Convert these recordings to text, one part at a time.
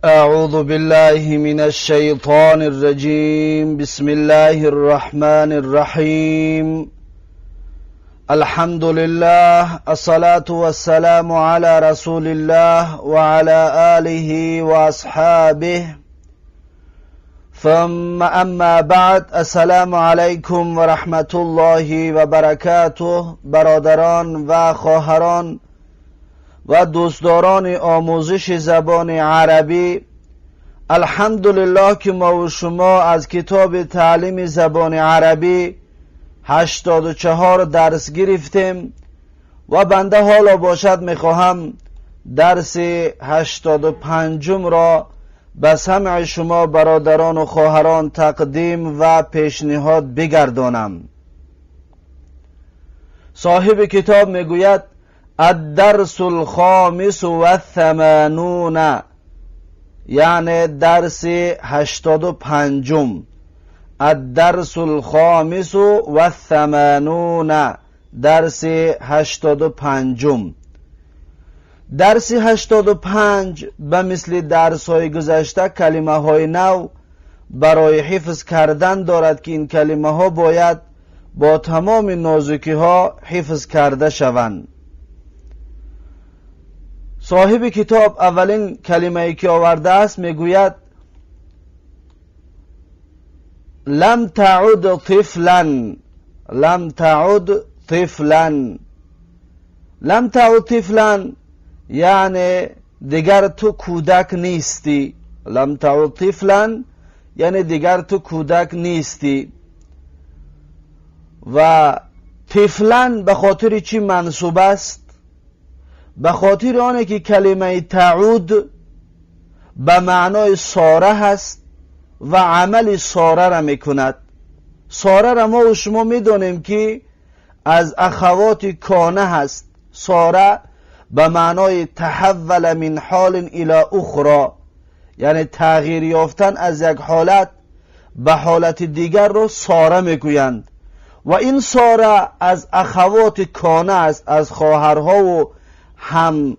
أعوذ بالله من الشيطان الرجيم. بسم الله الرحمن الرحيم. الحمد لله، الصلاة والسلام على رسول الله وعلى آله وأصحابه، ثم أما بعد. السلام علیکم و رحمت الله و برکاته. برادران و خواهران و دوستداران آموزش زبان عربی، الحمدلله که ما و شما از کتاب تعلیم زبان عربی 84 درس گرفتیم و بنده حالا باشد میخواهم درس 85 را به سمع شما برادران و خواهران تقدیم و پیشنهاد بگردانم. صاحب کتاب میگوید الدرس الخامس و الثمانون، یعنی درس 85. الدرس الخامس و الثمانون، درس 85. درس 85 به مثل درس های گذشته کلمه های نو برای حفظ کردن دارد که این کلمه ها باید با تمام نازکی ها حفظ کرده شوند. صاحب کتاب اولین کلمه ای که آورده است میگوید لم تعد طفلا. لم تعد طفلا. لم تعد طفلا یعنی دیگر تو کودک نیستی. لم تعد طفلا یعنی دیگر تو کودک نیستی. و طفلا به خاطر چی منصوب است؟ به خاطر آنه که کلمه تعود به معنای ساره هست و عمل ساره را میکند. ساره را ما و شما میدونیم که از اخوات کانه هست. ساره به معنای تحول من حال الى اخرى، یعنی تغییر یافتن از یک حالت به حالت دیگر رو ساره میگویند. و این ساره از اخوات کانه است، از خواهرها و هم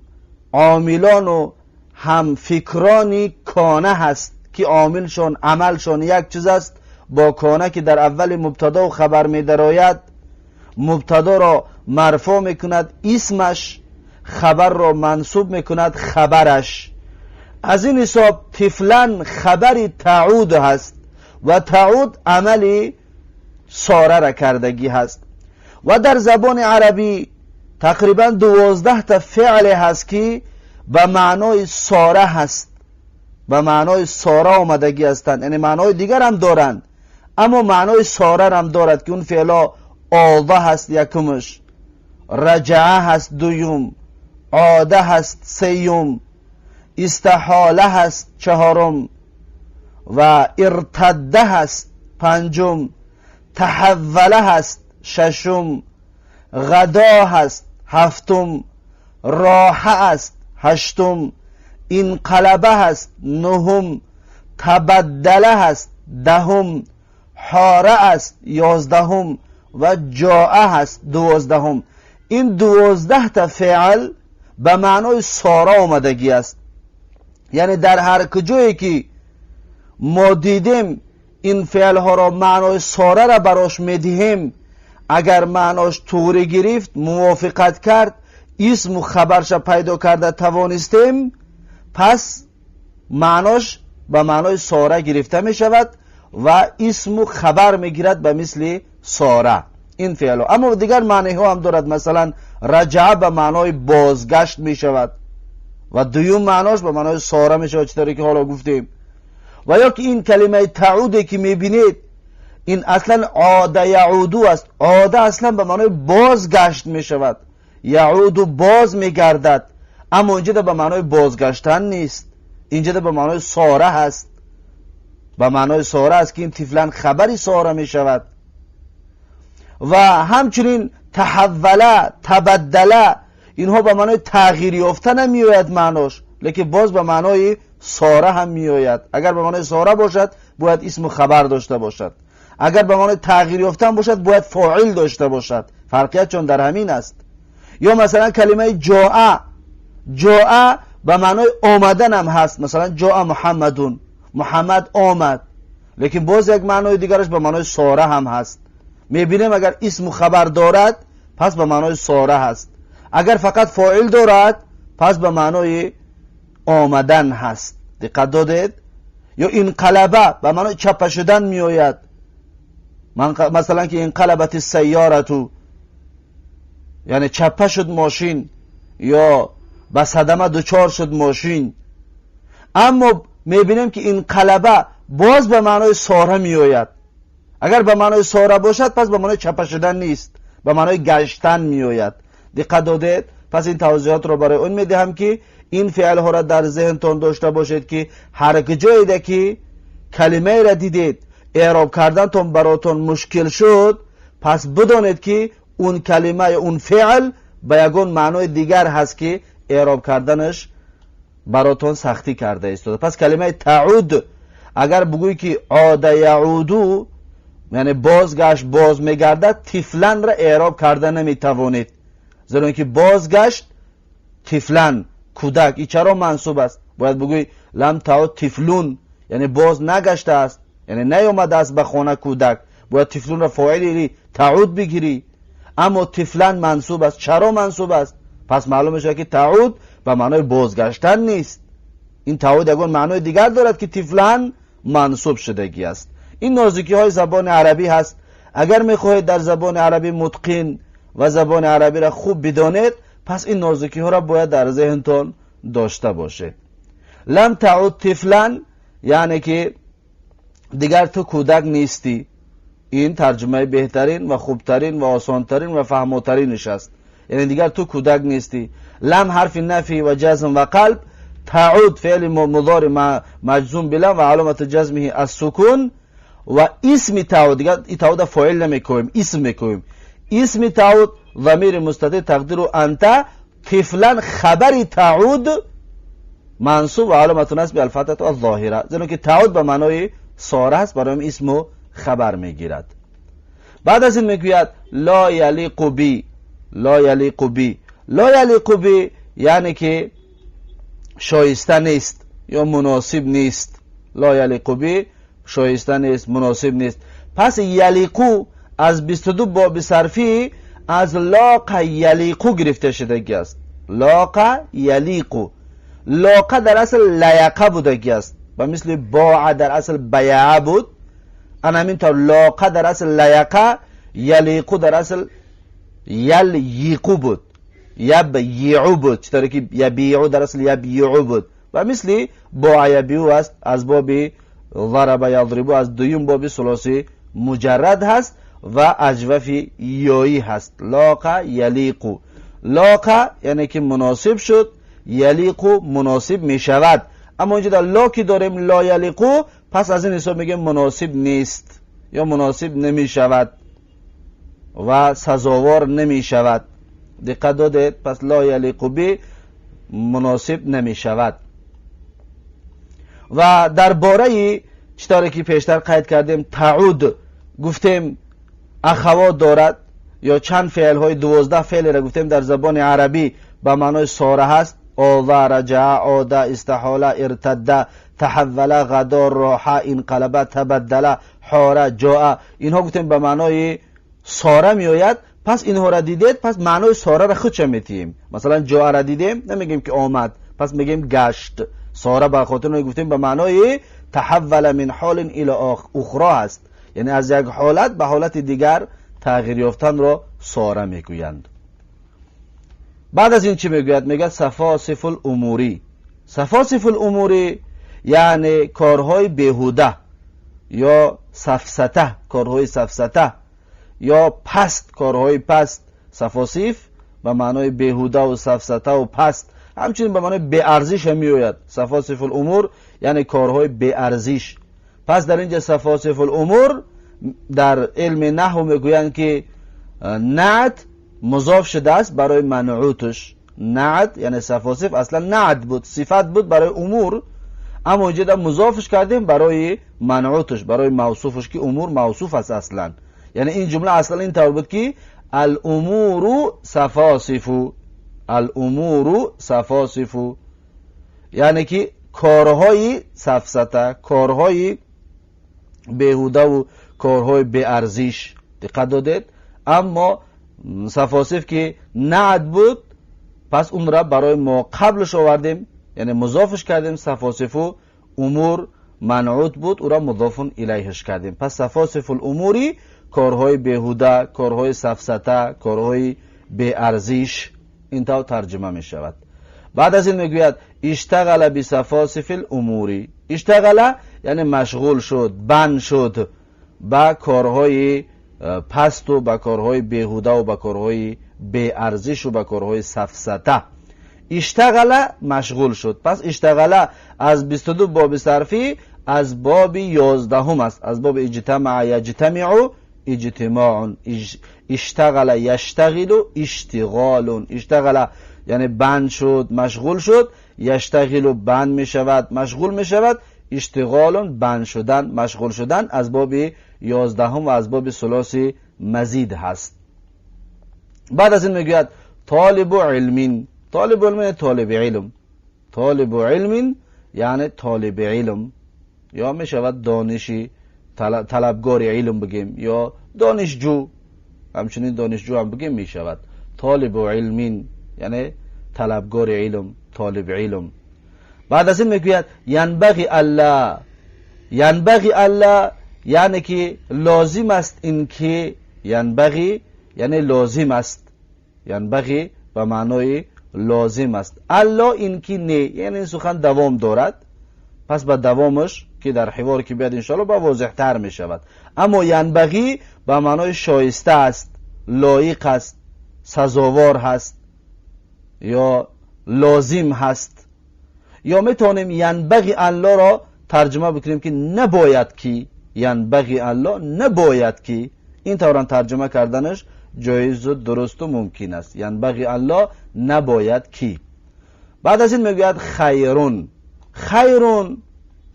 عاملان و هم فکرانی کانه هست که عاملشون عملشون یک چیز است با کانه که در اول مبتدا و خبر می درآید. مبتدا را مرفوع میکند اسمش، خبر را منصوب میکند خبرش. از این حساب طفلا خبری تعود هست و تعود عملی ساره را کردگی هست. و در زبان عربی تقریبا 12 تا فعل هست که به معنای ساره هست، به معنای ساره آمدگی هستند، یعنی معنای دیگر هم دارند اما معنای ساره هم دارد که اون فعلا آده هست یکمش، رجعه هست دویم، عاده هست سیوم، استحاله هست چهارم و ارتده هست پنجم، تحوله هست ششم، غدا هست هفتم، راحه است هشتم، انقلبه هست نهم، تبدله هست دهم، حاره است 11 و جاء هست 12. این 12 تا فعل به معنای ساره آمدگی است. یعنی در هر کجایی که ما دیدیم این فعل ها را معنای ساره را براش میدهیم، اگر معناش طوری گرفت موافقت کرد اسم و خبرش پیدا کرده توانستیم، پس معناش به معنای ساره گرفته می شود و اسم و خبر می گیرد به مثل ساره این فعل. اما دیگر معنی ها هم دارد. مثلا رجعه به معنای بازگشت می شود و دویم معناش به معنای ساره می شود چطوری که حالا گفتیم. و یا که این کلمه تعوده که می بینید این اصلا عاده یعودو است. عاده اصلا به معنای بازگشت می شود، یعودو باز می گردد، اما اینجا به معنای بازگشتن نیست، اینجا به معنای ساره هست. به معنای ساره است که این طفلان خبری ساره می شود. و همچنین تحوله، تبدله، اینها به معنای تغییر یافتن هم می آید معناش، لیکن باز به معنای ساره هم می آید. اگر به معنای ساره باشد باید اسم و خبر داشته باشد، اگر به معنای تغییر یافتن باشد باید فاعل داشته باشد. فرقیت چون در همین است. یا مثلا کلمه جاء. جاء به معنای آمدن هم هست. مثلا جاء محمدون، محمد آمد. لیکن باز یک معنای دیگرش به معنای ساره هم هست. میبینیم اگر اسم و خبر دارد پس به معنای ساره هست، اگر فقط فاعل دارد پس به معنای آمدن هست. دقت دادید؟ یا انقلبه به معنای چپه شدن می آید. مثلا که انقلبت السیارة یعنی چپه شد ماشین، یا به صدمه دچار شد ماشین. اما میبینیم که انقلبه باز به معنای ساره می آید. اگر به معنای ساره باشد پس به معنای چپه شدن نیست، به معنای گشتن می آید. دقت دادید؟ پس این توضیحات رو برای اون میدهم که این فعل ها را در ذهنتون داشته باشید که هر جایی ده که کلمه را دیدید اعراب کردنتون براتون مشکل شد، پس بدانید که اون کلمه یا اون فعل به یگون معنای دیگر هست که اعراب کردنش براتون سختی کرده است. پس کلمه تعود اگر بگویی که عاد یعودو یعنی بازگشت، باز میگردد، طفلن را اعراب کرده نمیتوانید، زیرا اینکه بازگشت طفلن کودک این چرا منصوب است؟ باید بگویی لم تعود طفلون یعنی باز نگشته است، یعنی نیامده است به خانه کودک. باید طفلون را فاعلی تعود بگیری. اما طفلن منصوب است. چرا منصوب است؟ پس معلوم میشه که تعود به معنای بازگشتن نیست. این تعود یگان معنای دیگر دارد که طفلن منصوب شدگی است. این نازکی های زبان عربی هست. اگر میخواهید در زبان عربی متقن و زبان عربی را خوب بدانید، پس این نازکی ها را باید در ذهنتون داشته باشید. لم تعود طفلن یعنی که دیگر تو کودک نیستی. این ترجمه بهترین و خوبترین و آسانترین و فهموترینش است. یعنی دیگر تو کودک نیستی. لم حرف نفی و جزم و قلب، تعود فعل مضارع مجزوم بلم و علامت جزمه السکون، و اسم تعود دیگر این تعود فاعل نمیکنیم، اسم میکنیم. اسم تعود ضمیر مستتر تقدیر انت، طفلا خبر تعود منصوب و علامت نصب الفتحه الظاهره، زیرا که تعود به معنای ساره است، برای اسم و خبر میگیرد. بعد از این میگوید لا یلیق بی، لا یلیق بی. لا یلیق بی یعنی که شایسته نیست یا مناسب نیست. لا یلیق بی شایسته نیست، مناسب نیست. پس یلیقو از 22 باب صرفی از لاق یلیقو گرفته شدگی است. لاق یلیقو، لاق در اصل لیقه بودگی است و مثل باع در اصل بیعه بود. همینطور لاق در اصل لیقه، یلیقو در اصل یلیقو بود، یبیعو بود، چطوری که یبیعو در اصل یبیعو بود. و مثل باع یبیعو است از باب ضرب یضربو، از دویم باب ثلاثی مجرد هست و اجوف یایی هست. لاق یلیقو، لاق یعنی که مناسب شد، یلیقو مناسب می شود. اما اینجا در لا که داریم لا یلیقو، پس از این حساب میگه مناسب نیست یا مناسب نمی شود و سزاوار نمی شود. دقت دادید؟ پس لا یلیقو بی مناسب نمی شود. و درباره چطوری که پیشتر قید کردیم تعود گفتیم اخوات دارد، یا چند فعل های 12 فعل را گفتیم در زبان عربی به معنای ساره هست. آذ، رجع، عاد، استحال، ارتد، تحول، غدا، راح، انقلب، تبدل، حار، جاء. اینها گفتیم به معنای ساره می آید. پس اینها را دیدید، پس معنای ساره را خود چه میتیم؟ مثلا جاء را دیدیم نمیگیم که آمد، پس میگیم گشت. ساره به خاطر گفتیم به معنای تحول من حال الى اخرى است، یعنی از یک حالت به حالت دیگر تغییر یافتن را ساره میگویند. بعد از این چی میگوید؟ میگه سفاسف الاموری. سفاسف الاموری یعنی کارهای بیهوده یا سفسته، کارهای سفسته یا پست، کارهای پست. سفاسف به معنای بیهوده و سفسته و پست، همچنین به معنای بی ارزش هم میآید. سفاسف الامور یعنی کارهای بی ارزش. پس در اینجا سفاسف الامور در علم نحو میگویند که نعت مضاف شده است برای منعوتش. نعت یعنی سفاسف اصلا نعت بود، صفت بود برای امور، اما اینجا مضافش کردیم برای منعوتش، برای موصوفش که امور موصوف است اصلا. یعنی این جمله اصلا این طور بود که الامور سفاسف، الامور سفاسف. یعنی که کارهای سفسطه، کارهای بیهوده و کارهای به ارزش دقت دادید. اما سفاسف که نعت بود پس اون را برای ما قبلش آوردیم، یعنی مضافش کردیم. سفاسف و امور منعوت بود، او را مضاف الیهش کردیم. پس سفاسف الاموری کارهای بیهوده، کارهای سفسطه، کارهای به ارزش، اینطور ترجمه می شود. بعد از این میگوید اشتغل بسفاسف الاموری. اشتغل یعنی مشغول شد، بند شد با کارهای پست و با کارهای بیهوده و با کارهای به ارزش و با کارهای سفسطه. اشتغل مشغول شد. پس اشتغل از 22 باب صرفی از باب 11 است، از باب اجتماع یجتمع اجتماع. اشتغل یشتغل اشتغال. اشتغل یعنی بند شد، مشغول شد. یشتغل بند می شود، مشغول می شود. اشتغال بند شدن، مشغول شدن از باب 11 و از باب ثلاثی مزید هست. بعد از این میگوید طالب علم. طالب علم طالب علم. طالب علم یعنی طالب علم، یا می شود دانشی، طلبگار علم بگیم، یا دانشجو، همچنین دانشجو هم بگیم می شود. طالب علم یعنی طلبگار علم، طالب علم. بعد از این میگوید ینبغی الله. ینبغی الله یعنی که لازم است این که، ینبغی یعنی لازم است، ینبغی به معنای لازم است. الله این که نه، یعنی این سخن دوام دارد، پس به دوامش که در حوار که بیاد انشاءالله با واضح تر می شود. اما ینبغی به معنای شایسته است، لایق است، سزاوار هست یا لازم هست. یا میتونیم ینبغی الله را ترجمه بکنیم که نباید کی. ینبغی الله نباید کی. این طوران ترجمه کردنش جایز و درست و ممکن است. ینبغی الله نباید کی. بعد از این میگوید خیرون. خیرون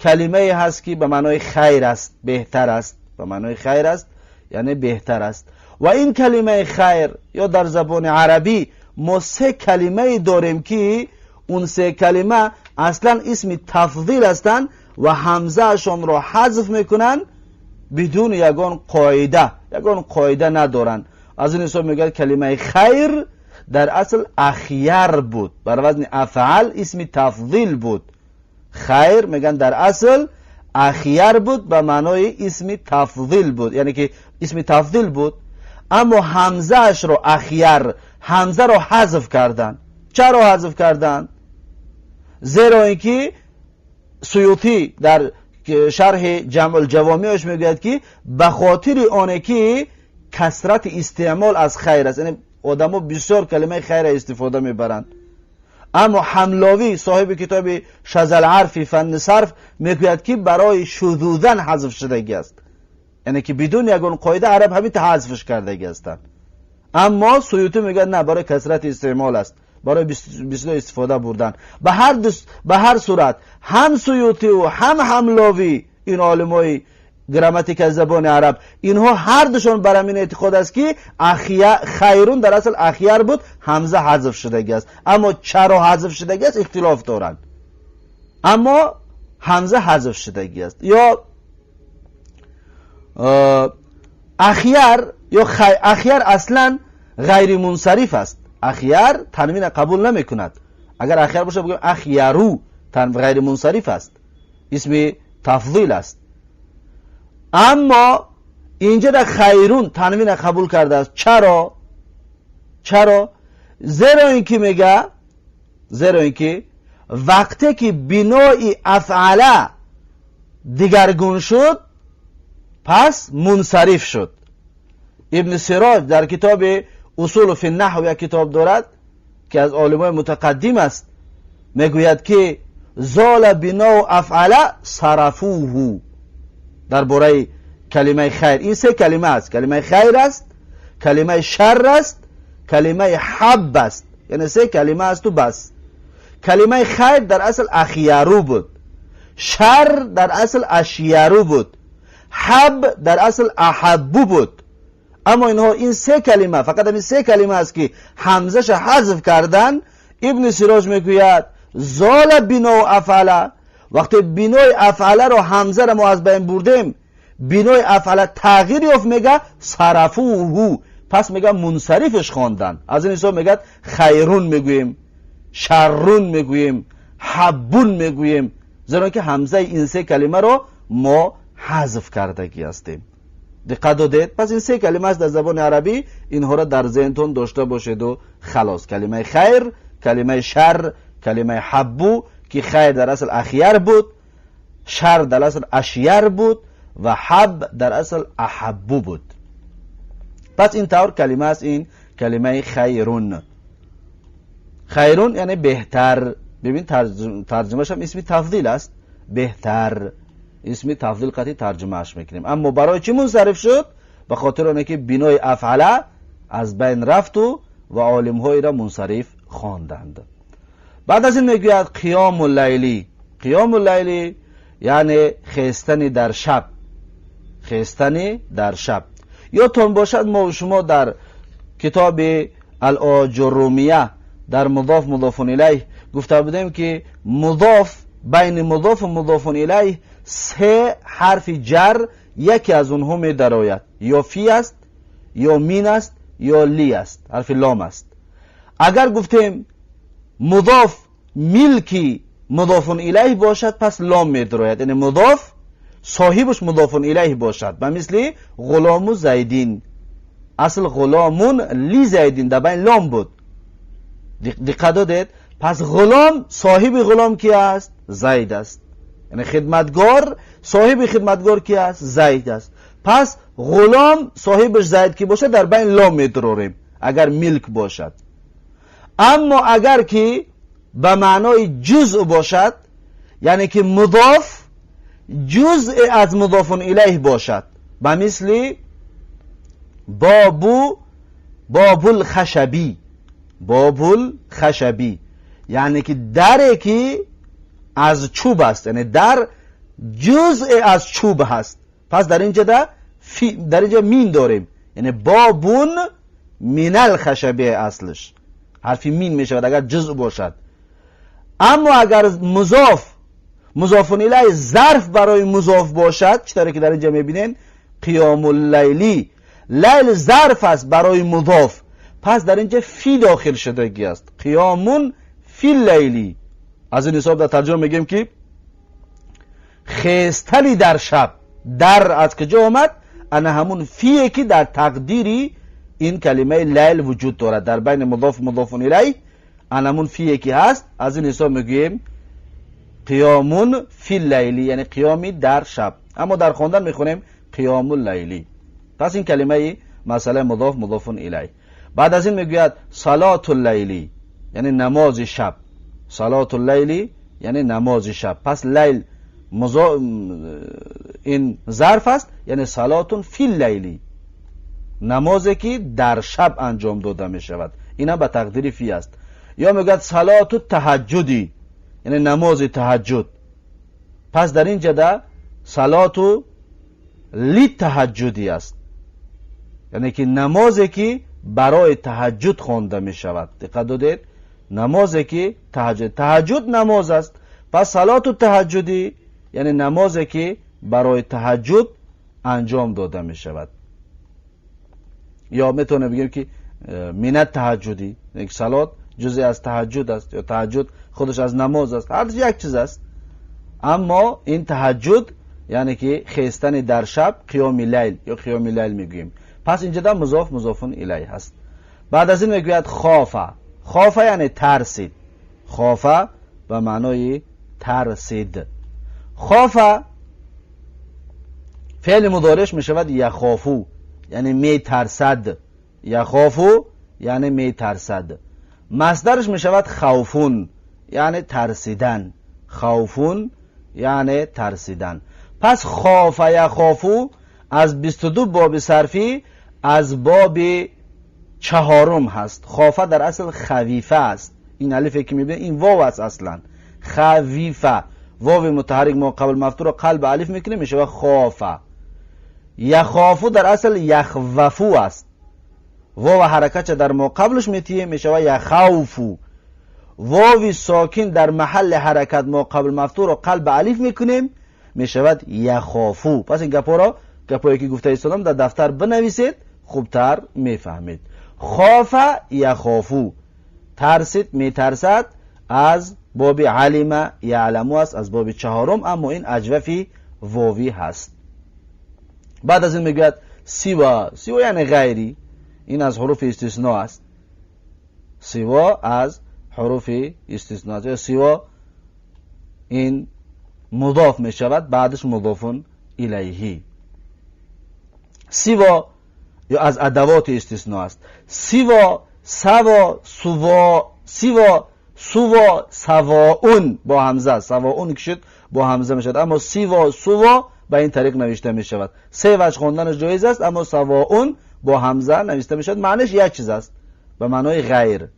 کلمه هست که به معنای خیر است، بهتر است. به معنای خیر است یعنی بهتر است. و این کلمه خیر یا در زبان عربی ما سه کلمه داریم که اون سه کلمه اصلا اسم تفضیل هستند و همزه اشان را حذف میکنن بدون یگان قاعده ندارن. از این حساب میگه کلمه خیر در اصل اخیر بود، بر وزن افعل اسم تفضیل بود. خیر میگن در اصل اخیر بود، به معنای اسم تفضیل بود، یعنی که اسم تفضیل بود. اما همزه اش رو اخیر، همزه رو حذف کردن. چرا حذف کردن؟ زیرا اینکه سیوطی در شرح جمع الجوامعش میگوید که به خاطر آنه که کثرت استعمال از خیر است، یعنی آدم‌ها بسیار کلمه خیر استفاده میبرند. اما حملاوی صاحب کتاب شذ العرف فن صرف میگوید که برای شذوذن حذف شدگی است، یعنی که بدون یگان قاعده عرب همین حذفش کردگی هستند. اما سیوطی میگه نه، برای کثرت استعمال است، برای بسیار استفاده بردن. به هر صورت هم سیوطی و هم حملاوی، این علمای گراماتیک از زبان عرب، اینها هر دوشون بر همین اعتقاد است که خیرون در اصل اخیر بود، همزه حذف شدگی است. اما چرا حذف شدگی است اختلاف دارند، اما همزه حذف شدگی است. یا اخیر یا اخیر اصلا غیر منصرف است. اخیر تنوین قبول نمی کند. اگر اخیر باشه بگیم اخیرو، غیر منصرف است، اسم تفضیل است. اما اینجا در خیرون تنوین قبول کرده است. چرا؟ زیرا اینکه وقتی که بنای افعله دیگرگون شد پس منصرف شد. ابن سراج در کتاب اصول فی النحو یک کتاب دارد که از علمای متقدم است، میگوید که زال بنا افعل صرفوه. درباره کلمه خیر این سه کلمه است، کلمه خیر است، کلمه شر است، کلمه حب است، یعنی سه کلمه است و بس. کلمه خیر در اصل اخیارو بود، شر در اصل اشیارو بود، حب در اصل احبو بود. اما اینها این سه کلمه، فقط این سه کلمه است که حمزش حذف کردن. ابن سراج میگوید زال بنا و افعله، وقتی بنای افعله رو همزه رو ما از بین بردیم، بنای افعله تغییر یافت، میگه صرفوه، پس میگه منصرفش خواندن. از این حساب میگه خیرون میگوییم، شرون میگوییم، حبون میگوییم، زیرا که همزه این سه کلمه رو ما حذف کردگی هستیم. دقت دادید؟ پس این سه کلمه است در زبان عربی، اینها را در ذهنتون داشته باشید و خلاص. کلمه خیر، کلمه شر، کلمه حبو که خیر در اصل اخیر بود، شر در اصل اشیر بود و حب در اصل احبو بود. پس این طور کلمه است این کلمه خیرون. خیرون یعنی بهتر. ببین ترجمهش هم اسم تفضیل است، بهتر، اسم تفضیل قطعی ترجمهش میکنیم. اما برای چی منصرف شد؟ به خاطر اونه که بنای افعله از بین رفت و عالم های را منصرف خواندند. بعد از این میگوید قیام اللیلی. قیام اللیلی یعنی خیستن در شب، خیستن در شب. یادتون باشد ما و شما در کتاب الاجرومیه در مضاف مضاف الیه گفته بودیم که مضاف بین مضاف و مضاف الیه سه حرف جر یکی از اونها می درآید، یا فی است، یا مین است، یا لی است، حرف لام است. اگر گفتیم مضاف ملکی مضاف الیه باشد پس لام می درآید، یعنی مضاف صاحبش مضاف الیه باشد. به مثل غلام زیدین، اصل غلامون لی زیدین در بین لام بود. دقت دادید؟ پس غلام صاحب غلام کی است؟ زید است، یعنی خدمتگار صاحب خدمتگار کی است؟ زید است. پس غلام صاحبش زید کی باشه در بین لام میدروریم اگر ملک باشد. اما اگر که به معنای جزء باشد، یعنی که مضاف جزء از مضاف الیه باشد، به مثل باب الخشبی، باب الخشبی یعنی که دری که از چوب است، یعنی در جزء از چوب هست. پس در اینجا مین داریم، یعنی بابون من الخشبه اصلش حرفی مین می شود اگر جزء باشد. اما اگر مضاف الیه ظرف برای مضاف باشد، چطوری که در اینجا میبینین قیام اللیلی، لیل ظرف است برای مضاف، پس در اینجا فی داخل شدگی است، قیامون فی اللیلی. از این حساب در ترجمه میگیم که خیستنی در شب. در از کجا آمد؟ انا همون فیه که در تقدیری این کلمه لیل وجود دارد، در بین مضاف مضاف الیه انا همون فیه که هست. از این حساب میگیم قیامون فی اللیلی، یعنی قیامی در شب. اما در خواندن میخونیم قیام اللیلی. پس این کلمه مسئله مضاف مضاف الیه. بعد از این میگوید صلات اللیلی، یعنی نماز شب. صلات اللیلی یعنی نماز شب. پس لیل این ظرف است، یعنی صلاتون فی اللیلی، نمازی که در شب انجام داده می شود، اینا به تقدیر فی است. یا میگوید صلات التهجدی، یعنی نماز تهجد. پس در این جده صلات لی تهجدی است، یعنی که نمازی که برای تهجد خوانده می شود. دقت دادید؟ نمازی که تهجد نماز است. پس صلات التهجدی یعنی نمازی که برای تهجد انجام داده می شود. یا میتونه بگیم که منت تهجدی، یعنی صلات جزئی از تهجد است، یا تهجد خودش از نماز است، هر یک چیز است. اما این تهجد یعنی که خیستن در شب، قیام لیل یا قیام لیل میگوییم. پس اینجا در مضاف مضاف الیه هست. بعد از این میگوید خافه. خافه یعنی ترسید. خافه به معنای ترسید. خافه فعل مضارعش میشود یخافو، یعنی می ترسد. یخافو یعنی می ترسد. مصدرش میشود خوفون، یعنی ترسیدن. خوفون یعنی ترسیدن. پس خافه یخافو از 22 باب صرفی از باب 4 هست. خافه در اصل خویفه است. این الفی که میبینید این واو است اصلا. خویفه، واو متحرک ما قبل مفتوح رو قلب الف میکنه میشه خافه. یخافو در اصل یخوفو است. واو حرکت در ما قبلش میتیه میشه یخوفو. واو ساکن در محل حرکت ما قبل مفتوح رو قلب الف میکنیم، میشود یخافو. پس این گپایی که گفته ایستادم در دفتر بنویسید، خوبتر میفهمید. خاف یخافو، ترسید میترسد، از باب علم یعلمو است، از باب چهارم، اما این اجوفی واوی هست. بعد از این میگوید سوا. سوا یعنی غیری، این از حروف استثناء است. سوا از حروف استثناء است. سوا این مضاف می شود، بعدش مضافون الیهی. سوا یا از ادوات استثناء است. سوا، سوا، سوا، سوا، سوا، سواون با همزه، سواون کشید با همزه می شود، اما سوا، سوا به این طریق نوشته می شود. سه وجه خواندنش جایز است، اما سواون با همزه نوشته می شود. معنیش یک چیز است، به معنای غیر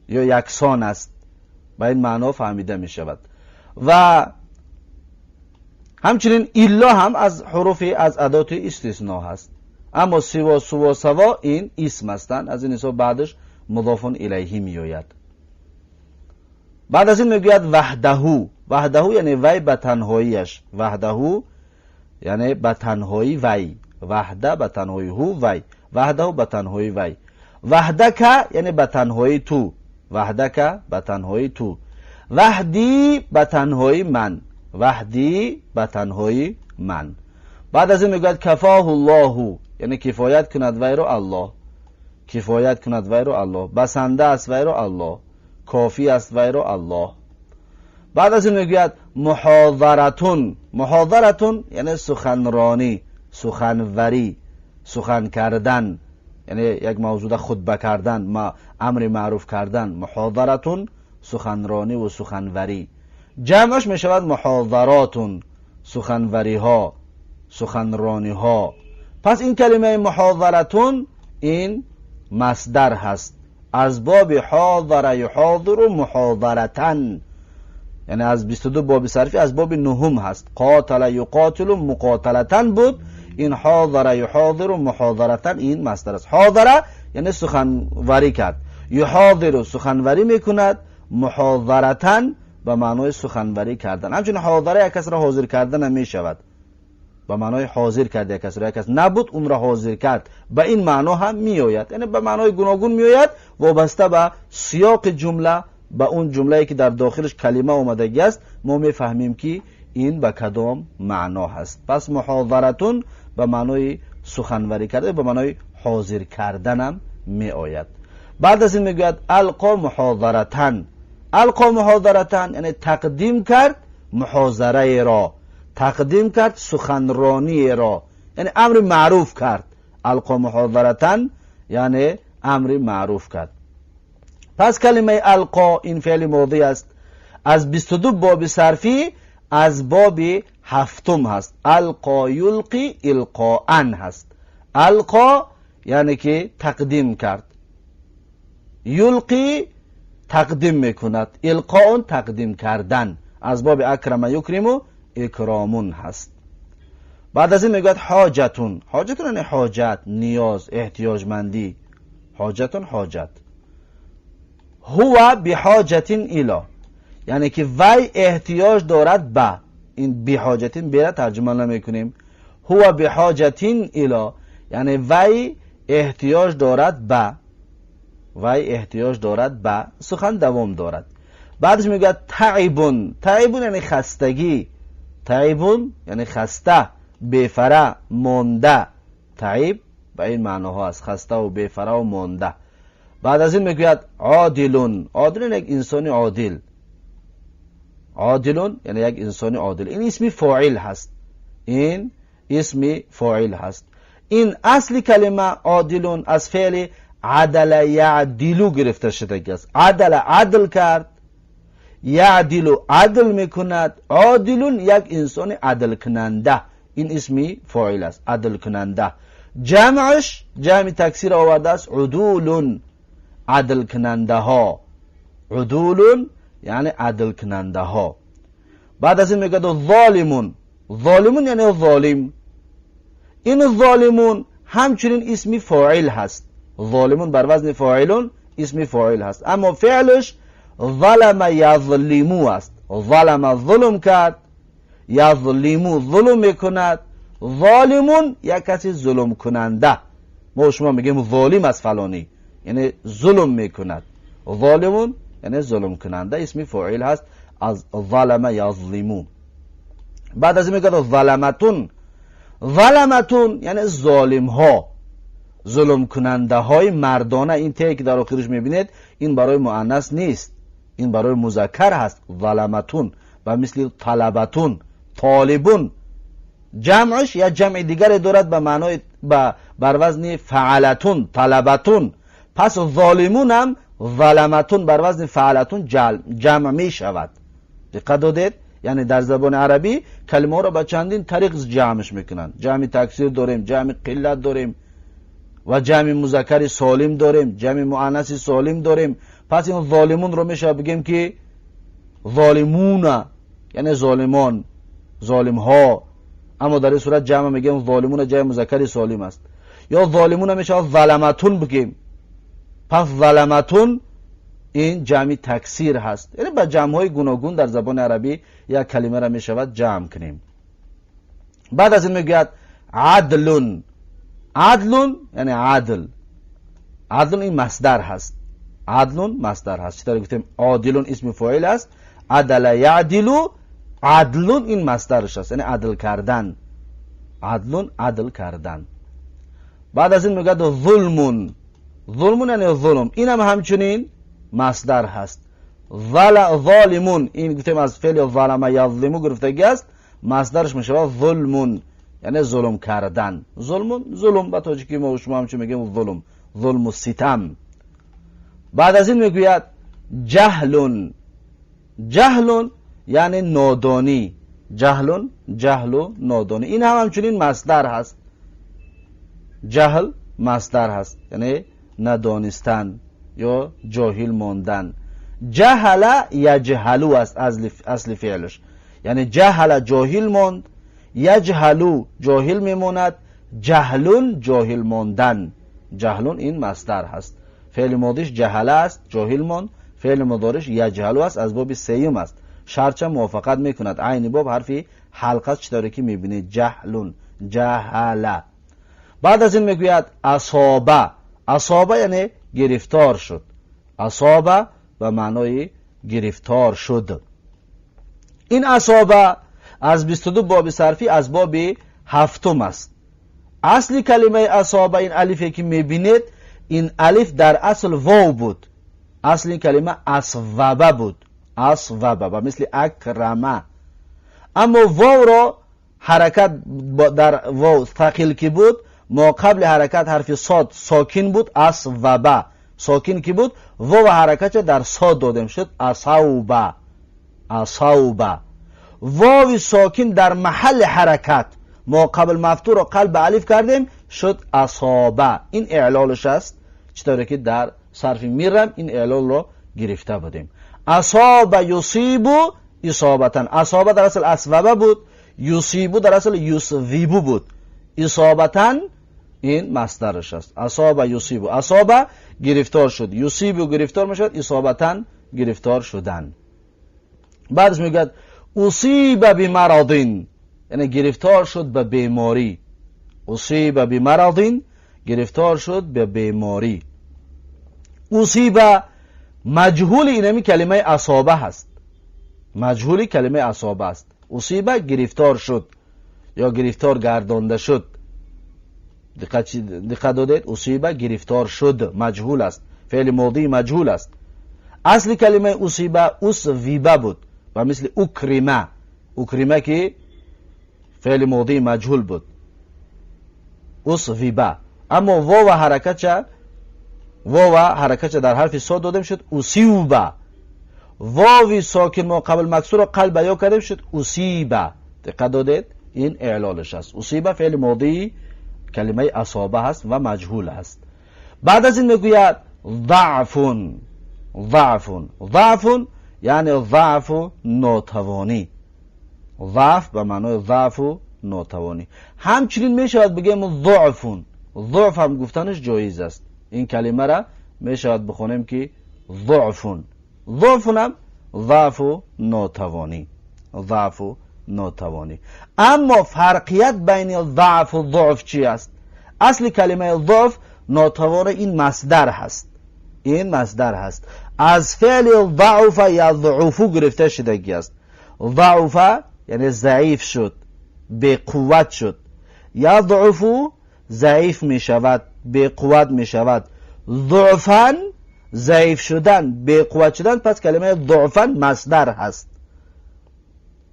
یا یکسان است، به این معنا فهمیده می شود. و همچنین الا هم از حروف از ادات استثناء هست، اما سوا، سوا، سوا این اسم هستند، از این حساب بعدش مضافون الیهی می آید. بعد از این میگوید وحدهو. وحدهو یعنی وی به تنهاییش. وحدهو یعنی به تنهایی وی. وحده به تنهایی هو وی. وحدهو به تنهایی وی. وحدک یعنی به تنهایی تو. وحدک به تنهایی تو. وحدی به تنهایی من. وحدی به تنهایی من. بعد از این میگوید کفاه الله، یعنی کفایت کند وی رو الله. کفایت کند وی رو الله. بسنده است وی رو الله. کافی است وی رو الله. بعد از این میگوید محاضرتون. محاضرتون یعنی سخنرانی، سخنوری، سخن کردن، یعنی یک موضوع خطبه کردن، امر معروف کردن. محاضرتون سخنرانی و سخنوری. جمعش میشود محاضراتون، سخنوری ها، سخنرانی ها. پس این کلمه محاضرتون این مصدر هست، از باب حاضر یحاضر محاضرتن، یعنی از 22 باب صرفی از باب نهم هست. قاتل یقاتل مقاتلتن بود، این حاضر یحاضر محاضرتن این مصدر است. حاضر یعنی سخنوری کرد، یحاضر سخنوری میکند، محاضرتن به معنای سخنوری کردن. همچنین حاضر یک کس را حاضر کردن میشود، به معنای حاضر کرد یک کس را، یک کس نبود اون را حاضر کرد، به این معنا هم می آید، یعنی به معنای گوناگون می آید، وابسته به سیاق جمله، به اون جمله‌ای که در داخلش کلمه اومدگی است ما میفهمیم که این به کدام معنا هست. پس محاضرتون به معنای سخنوری کرده، به معنای حاضر کردن هم می آید. بعد از این میگوید القا محاضرتن. القا محاضرتن یعنی تقدیم کرد محاضره را، تقدیم کرد سخنرانی را، یعنی امر معروف کرد. القا محاضرتن یعنی امر معروف کرد. پس کلمه القا این فعل ماضی است، از 22 باب صرفی از باب هفتم هست. القا یلقی القاءن هست. القا یعنی که تقدیم کرد، یلقی تقدیم میکند، القاء تقدیم کردن، از باب اکرم یکرم اکرامون هست. بعد از این میگوید حاجتون. حاجتون یعنی حاجت، نیاز، احتیاجمندی. حاجتون حاجت. هو بحاجتین الی، یعنی که وی احتیاج دارد به. این بحاجتین بیره ترجمه نمیکنیم. هو بحاجتین الی یعنی وی احتیاج دارد به، وی احتیاج دارد به، سخن دوام دارد. بعدش میگه تعبون. تعبون یعنی خستگی. تعبون یعنی خسته، بیفره، مانده. تعب به این معناها است، خسته و بیفره و مانده. بعد از این میگوید عادلون. عادلون یک انسانی عادل. عادلون یعنی یک انسانی عادل. این اسمی فاعل هست، این اسمی فاعل هست. این اصلی کلمه عادلون از فعل عدل یعدلو گرفته شده است. عدل عدل کرد، یعدلو عدل میکند. عادلون یک انسان عدل کننده، این اسمی فاعل است، عدل کننده. جمعش جمع تکسیر آورده است عدولون، عدل کننده ها. عدولون یعنی عدل کننده ها. بعد از این میگه ظالمون. ظالمون یعنی ظالم. این ظالمون همچنین اسمی فاعل هست. ظالمون بر وزن فاعلون اسمی فاعل هست، اما فعلش ظلم یظلمو است. ظلم ظلم کرد، یظلمو ظلم میکند، ظالمون یک کسی ظلم کننده. ما شما میگیم ظالم از فلانی، یعنی ظلم میکند. ظالمون یعنی ظلم کننده، اسم فاعل هست از ظلم یظلمو. بعد از این میگه ظلمتون. ظلمتون یعنی ظالم ها، ظلم کننده های مردانه. این تی که در آخرش میبینید این برای مؤنث نیست، این برای مذکر هست. ظلمتون و مثل طلبتون، طالبون. جمعش یا جمع دیگر دارد به معنای بر وزن فعلتون، طلبتون. پس ظالمون هم ظلمتون بر وزن فعلتون جمع می شود. دقت دادید؟ یعنی در زبان عربی کلمه را به چندین طریق جمعش میکنن. جمع تکسیر داریم، جمع قلت داریم و جمع مذکر سالم داریم، جمع مؤنث سالم داریم. پس این ظالمون رو میشه بگیم که ظالمون، یعنی ظالمان، ظالم ها. اما در این صورت جمع میگیم ظالمون جمع مذکر سالم است. یا ظالمون میشه ظلمتون بگیم. پس ظلمتون این جمع تکسیر هست، یعنی با جمع های گوناگون در زبان عربی یک کلمه را میشود جمع کنیم. بعد از این میگوید عدلون. عدلون یعنی عدل. عدلون این مصدر هست. عدلون مصدر هست. چطور گفتیم عادلون اسم فاعل است، عدل یعدلو، عدلون این مصدرش است، یعنی عدل کردن. عدلون عدل کردن. بعد از این میگوید ظلمون. ظلمون یعنی ظلم، این هم همچنین مصدر هست. ظالمون این گفتیم از فعل ظلم یظلمو گرفتگی است، مصدرش میشه ظلمون یعنی ظلم کردن. ظلمون ظلم به تاجیکی ما و شما هم چه میگیم ظلم، ظلم و ستم. بعد از این میگوید جهلون. جهلون یعنی نادانی. جهلون جهل و نادانی، این هم همچنین مصدر هست. جهل مصدر هست یعنی ندانستن یا جاهل ماندن. جهل یجهلو است اصل فعلش، یعنی جهل جاهل ماند، یجهلو جاهل میماند، جهلون جاهل ماندن. جهلون این مصدر هست. فعل ماضیش جهل است، جاهل ماند. فعل مضارعش یجهلو است، از باب سیوم است. شرط موافقت میکند. عین باب حرفی حلقه چطوری که میبینید جهلون، جهل. بعد از این میگوید اصابه. اصابه یعنی گرفتار شد. اصابه به معنای گرفتار شد. این اصابه از 22 باب صرفی از باب هفتم است. اصلی کلمه اصابه این الفی که میبینید این الف در اصل واو بود. اصل این کلمه اصوبه بود. اصوبه و مثل اکرمه. اما واو را حرکت در واو ثقیل که بود، ما قبل حرکت حرف صاد ساکن بود. اصوبه ساکن که بود، واو حرکت در صاد دادم شد اصوبه. اصوبه واو ساکن در محل حرکت ما قبل مفتوح را قلب الف کردیم شد اصابه. این اعلالش است، چطوری که در صرف میرم این اعلال را گرفته بودیم. اصابه یصیبو اصابتن. اصابه در اصل اصوبه بود، یصیبو در اصل یصویبو بود. اصابتن این مصدرش است. اصابه یصیبو، اصابه گرفتار شد، یصیبو گرفتار میشد، اصابتن گرفتار شدن. بعدش میگه اصیب بمرضین یعنی گرفتار شد به بیماری. اصیب بمرضین گرفتار شد به بیماری. اصیب مجهول اینمی کلمه اصابه هست. مجهولی کلمه اصابه است. اصیب گرفتار شد یا گرفتار گردانده شد. دقت دادید؟ اصیب گرفتار شد مجهول است. فعل ماضی مجهول است. اصل کلمه اصیب اصویبه بود و مثل اکرمه. اکرمه که فعل ماضی مجهول بود. اصویبه. اما واو حرکت در حرف صاد دادم شد اصیوبه. واو ساکن ما قبل مکسور قلب یا کردیم شد اصیبه. دقت دادید؟ این اعلالش است. اصیبه فعل ماضی کلمه اصابه هست و مجهول است. بعد از این میگوید ضعفون. ضعفون. ضعفون یعنی ضعف و ناتوانی. ضعف به معنای ضعف و ناتوانی. همچنین میشود بگیم ضعفون. ضعف هم گفتنش جایز است. این کلمه را میشود بخونیم که ضعفون. ضعفم ضعف و ناتوانی، ضعف و ناتوانی. اما فرقیت بین ضعف و ضعف چی است؟ اصل کلمه ضعف ناتوان این مصدر هست، این مصدر هست، از فعل ضعف یا ضعفو گرفته شدگی است. ضعف یعنی ضعیف شد، به قوت شد، یا ضعفو ضعیف می شود، به قوت می شود. ضعفن ضعیف شدن، به قوت شدن، پس کلمه ضعفن مصدر هست.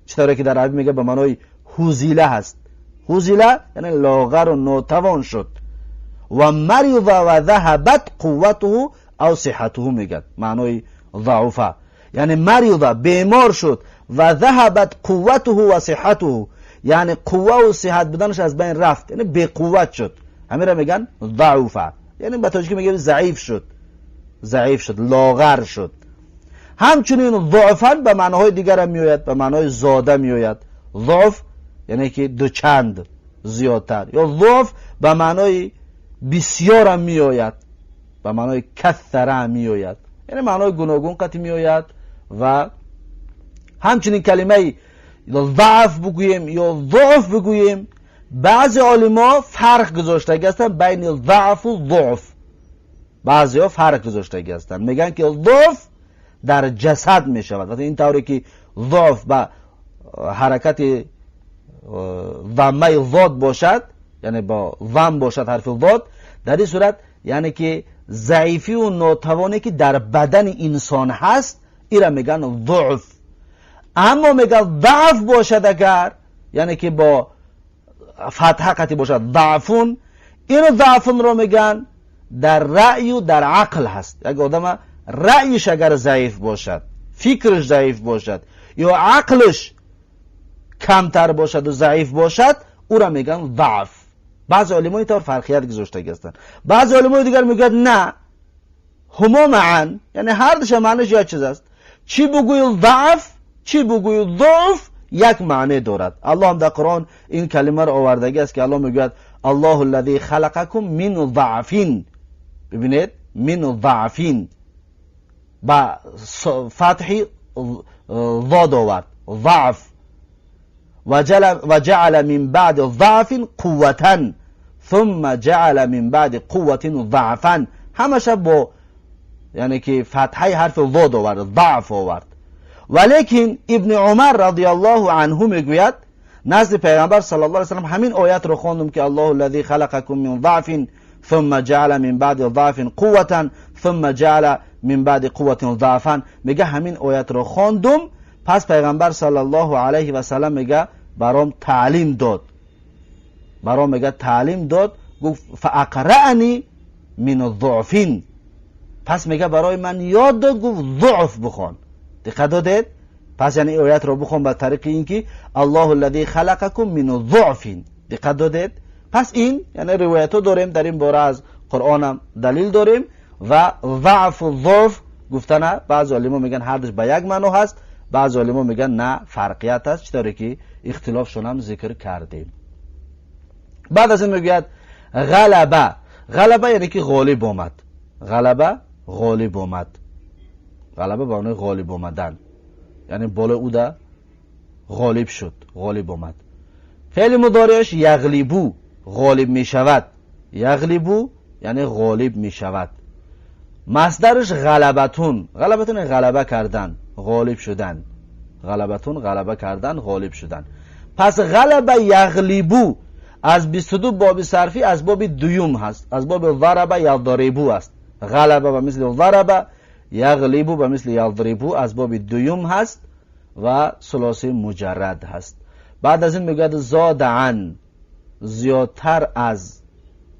چطوره که در عربی میگه به معنای هوزیله هست. هوزیله یعنی لاغر و ناتوان شد. و مرض و ذهبت قوته او صحته میگه معنای ضعفه، یعنی مرض بیمار شد، و ذهبت قوته و صحته یعنی قوه و صحت بدنش از بین رفت، یعنی بی قوت شد، همین را میگن ضعفه، یعنی به تاجیکی میگه ضعیف شد، ضعیف شد، لاغر شد. همچنین ضعفن به معناهای دیگر هم میآید، به معنای زاده میآید. ضعف یعنی که دوچند، زیادتر، یا ضعف به معنای بسیار هم میآید، به معنای کثره هم میآید، یعنی معنای گوناگون قطعی میآید. و همچنین کلمه ضعف بگوییم یا ضعف بگوییم، بعضی علما فرق گذاشته هستن بین ضعف و ضعف. بعضی ها فرق گذاشته هستن، میگن که ضعف در جسد می شود، وقتی این طوری که ضعف با حرکت ضمه ضاد باشد، یعنی با ضم باشد حرف ضاد، در این صورت یعنی که ضعیفی و ناتوانی که در بدن انسان هست، این را میگن ضعف. اما میگن ضعف باشد اگر، یعنی که با فتحه قطعی باشد ضعفون، اینو ضعفون رو میگن در رأی و در عقل هست. اگر آدم رأیش اگر ضعیف باشد، فکرش ضعیف باشد، یا عقلش کمتر باشد و ضعیف باشد، او را میگن ضعف. بعض علمای اینطور فرقیت گذاشته هستند. بعض علمای دیگر میگن نه، هما معا، یعنی هر دوش معنیش یک چیز است. چی بگوی ضعف، چی بگوی ضعف، یک معنی دارد. الله هم در قرآن این کلمه را آوردگی است که الله میگوید الله الذی خلقکم من ضعفین. ببینید، من ضعفین با فتحی ضاد آورد، ضعف. و جعل من بعد ضعف قوة ثم جعل من بعد قوة ضعفا، همش با یعنی که فتحه حرف ضاد آورد، ضعف آورد. ولیکن ابن عمر رضی الله عنه میگوید نزد پیغمبر صلی الله علیه و سلم همین آیت رو خواندم که الله الذی خلقکم من ضعف ثم جعل من بعد ضعف قوة ثم جعل من بعد قوة ضعفا، میگه همین آیت رو خواندم، پس پیغمبر صلی الله علیه و سلم میگه برام تعلیم داد، برام میگه تعلیم داد، گفت فاقرعنی من الضعفین، پس میگه برای من یاد داد، گفت ضعف بخوان. دقت دادید؟ پس یعنی آیت رو بخون به طریق اینکه الله الذی خلقکم من الضعف. دقت دادید؟ پس این یعنی روایت داریم در این باره از قرآن هم دلیل داریم. و ضعف و ضعف گفتن بعض علما میگن هر دوش به یک معنی هست، بعض علما میگن نه فرقیت هست، چطوری که اختلافشون هم ذکر کردیم. بعد از این میگوید غلبه. غلبه یعنی که غالب آمد، غلبه غالب آمد، غلبه به معنای غالب آمدن، یعنی بالا او ده غالب شد، غالب آمد. فعل مضارعش یغلبو، غالب می شود، یغلبو یعنی غالب می شود. مصدرش غلبتون، غلبتون غلبه کردن، غالب شدن، غلبتون غلبه کردن، غالب شدن. پس غلبه یغلبو از 22 باب صرفی از باب دوم هست، از باب ضربه یضربو است. غلبه به مثل ضربه، یغلبو به مثل یضربو از باب دوم هست و ثلاثی مجرد هست. بعد از این میگوید زاد عن، زیادتر از،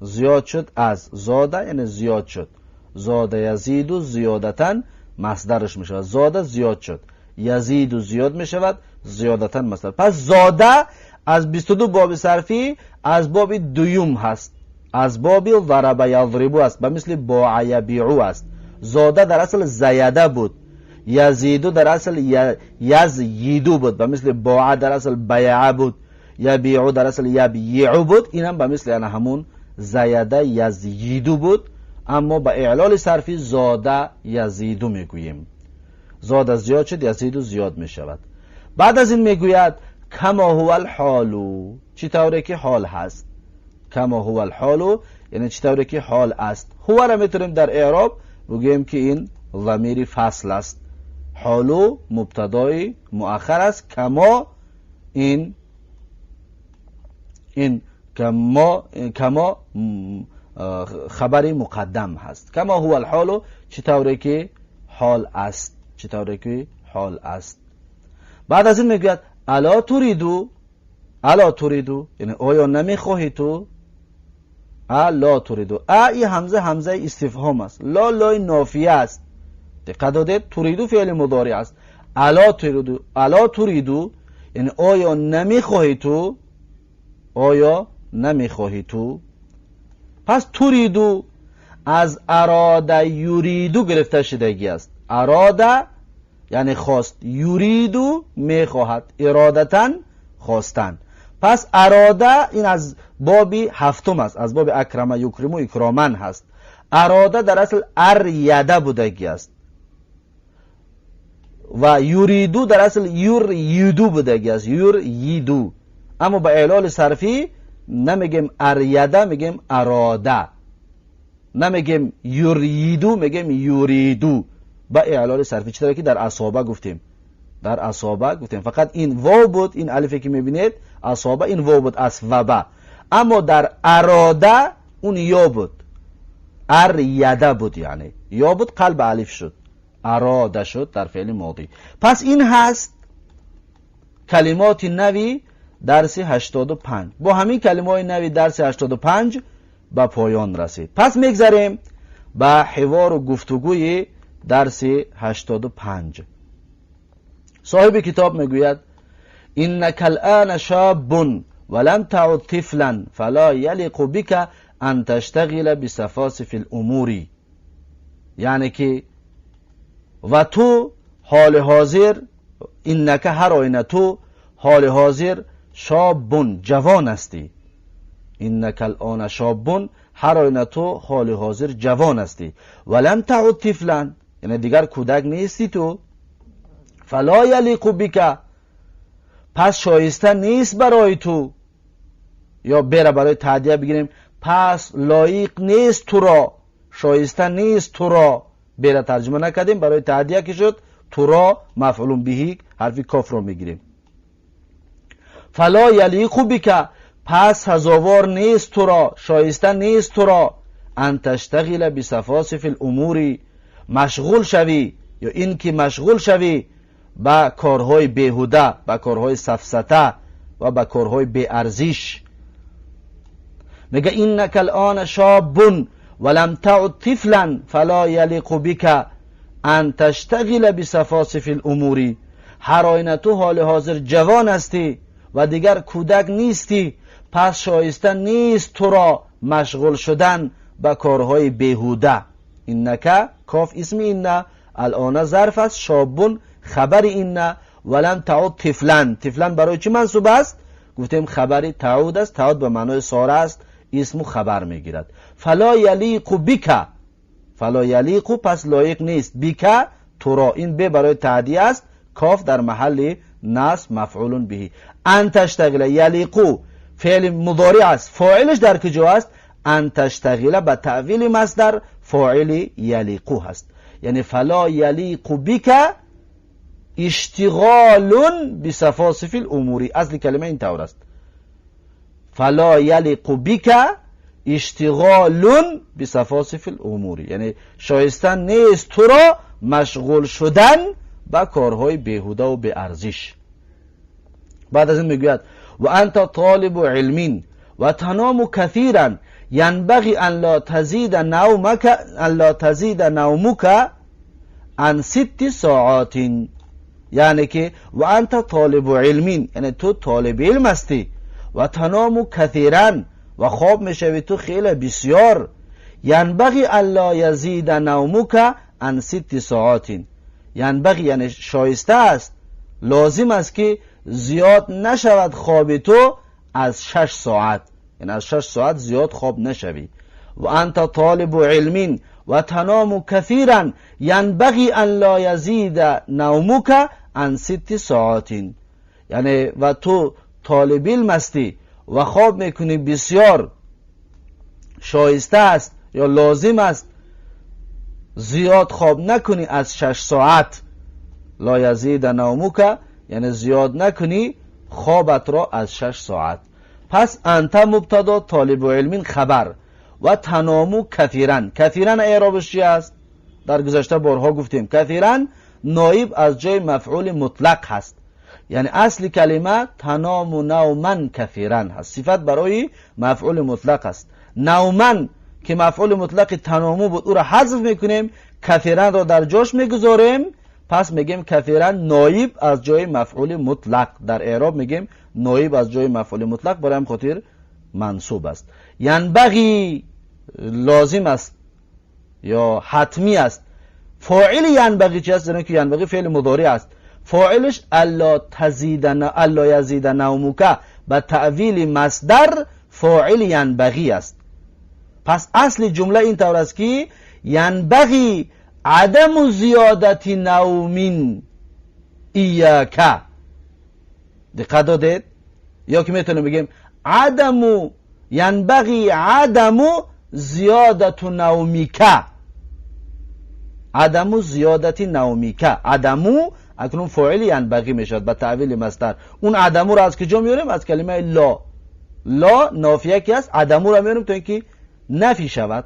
زیاد شد از، زاده یعنی زیاد شد، زاده یزید و زیادتن مصدرش میشود، زاده زیاد شد، یزید و زیاد میشود، زیادتن مصدر. پس زاده از 22 باب صرفی از باب دوم هست، از باب ضرب یضربو است، به مثل باع یبیعو است. زاده در اصل زیاده بود، یزیدو در اصل یزیدو بود، به مثل باع در اصل بیع بود، یبیعو در اصل یبیعو بود، اینم به مثل یعنی همون زیاده یزیدو بود، اما با اعلال صرفی زاده یزیدو میگوییم. زاد از زیاد شد یزید و زیاد می شود. بعد از این میگوید کما هو الحالو، چی طوره که حال هست. کما هو الحالو یعنی چی طوره که حال است. هو را میتونیم در اعراب بگیم که این ضمیر فصل است. حالو مبتدای مؤخر است. کما این کما خبری مقدم هست. کما هو الحالو چی طوره که حال است. چی طوره که حال است. بعد از این میگوید الا تريدو، الا تريدو یعنی آیا نمیخواهی تو. الا تريدو، ای همزه استفهام است. لا لای نافیه است. دقت دادید تريدو فعل مضارع است. الا تريدو یعنی آیا نمیخواهی تو. آیا نمیخواهی تو. پس تريدو از اراده یریدو گرفته شدگی است. اراده یعنی خواست، یریدو میخواهد، ارادتاً خواستن. پس اراده این از بابی هفتم است، از باب اکرم یکرم و اکرامن هست. اراده در اصل اریده بودگی است و یریدو در اصل یریدو بودگی است، یریدو. اما با اعلال صرفی نمیگیم اریده، میگیم اراده. نمیگیم یریدو، میگیم یریدو با اعلال صرفی. چطوره که در اصابه گفتیم، در اصابه گفتیم فقط این واو بود، این الفی که میبینید اصابه این واو بود، اصوبه. اما در اراده اون یا بود، اریده بود، یعنی یا بود قلب الف شد، اراده شد در فعل ماضی. پس این هست کلمات نوی درس 85. با همین کلمات نوی درس 85 به پایان رسید. پس میگذاریم به حوار و گفتگوی درس 85. صاحب کتاب میگوید انک الان شاب ولم تعد طفلا فلا یلیق بک ان تشتغل بسفاسف الامور. یعنی که و تو حال حاضر، انک هر آینه تو حال حاضر شاب جوان هستی. انک الان شاب هر آینه تو حال حاضر جوان هستی. ولم تعد طفلا یعنی دیگر کودک نیستی تو. فلا یلیق بک پس شایسته نیست برای تو، یا بره برای تعدیه بگیریم پس لایق نیست تو را، شایسته نیست تو را. بره ترجمه نکردیم برای تعدیه که شد تو را مفعول به حرف کاف رو میگیریم. فلا یلیق بک پس سزاوار نیست تو را، شایسته نیست تو را. ان تشتغل بسفاسف الامور مشغول شوی، یا این که مشغول شوی با کارهای بیهوده، با کارهای سفسطه و با کارهای بی ارزش. میگه انک الان شاب ولم تعد طفلا فلا یلیق بک ان تشتغل بسفاسف الامور. هر آینه تو حال حاضر جوان هستی و دیگر کودک نیستی، پس شایسته نیست تو را مشغول شدن با کارهای بیهوده. انک کاف اسم این، الان ظرف است، شابون خبر این، ولم تعد طفلا. طفلا برای چی منصوب است؟ گفتیم خبری تعود است، تعود به معنای ساره است، اسم خبر میگیرد. فلا یلیق بک، فلا یلیق پس لایق نیست، بک تو را، این به برای تعدیه است، کاف در محل نصب مفعول به. ان تشتغل یلیق فعل مضارع است، فاعلش در کجا است؟ ان تشتغل به تعویل مصدر فاعل یلیق هست. یعنی فلا یلیق بک اشتغال بسفاسف الامور. اصل کلمه این طور است، فلا یلیق بک اشتغال بسفاسف الامور، یعنی شایسته نیست تو را مشغول شدن با کارهای بیهوده و بی ارزش. بعد از این میگوید و انت طالب علم و تنام کثیرا ینبغی ان لا تزید نومک عن 6 ساعات. یعنی که و انت طالب علم یعنی تو طالب علم هستی، و تنام کثیرا و خواب میشوی تو خیلی بسیار. ینبغی ان لا یزید نومک عن 6 ساعات. ینبغی یعنی شایسته است، لازم است که زیاد نشود خواب تو از 6 ساعت، یعنی از 6 ساعت زیاد خواب نشوی. و انت طالب علم و تنام کثیرا ینبغی ان لا یزید نومک عن 6 ساعات. یعنی و تو طالب علم هستی و خواب میکنی بسیار شایسته است یا لازم است زیاد خواب نکنی از 6 ساعت. لا یزید نومک یعنی زیاد نکنی خوابت را از 6 ساعت. پس انت مبتدا، طالب علم خبر، و تنامو کثیرا. کثیرا اعرابش چی است؟ در گذشته بارها گفتیم کثیرا نایب از جای مفعول مطلق هست، یعنی اصل کلمه تنام نوما کثیرا هست، صفت برای مفعول مطلق است. نوما که مفعول مطلق تنامو بود او را حذف میکنیم، کثیرا را در جاش میگذاریم، پس میگیم کثیرا نایب از جای مفعول مطلق. در اعراب میگیم نایب از جای مفعول مطلق، برای هم خاطر منصوب است. ینبغی لازم است یا حتمی است. فاعل ینبغی چی است؟ زیرا که ینبغی فعل مضارع است، فاعلش الا یزید نومک به تعویل مصدر فاعل ینبغی است. پس اصل جمله این طور است که ینبغی عدم زیادت نوم ایاک. دقت دادید؟ یا که میتونیم بگیم ینبغی عدم زیادت نومیک. عدم زیادت نومیک، عدمو اکنون فاعل ینبغی میشد به تعویل مصدر. اون عدمو را از کجا میاریم؟ از کلمه لا. لا نافیه کی است؟ عدمو را میاریم تا اینکه نفی شود.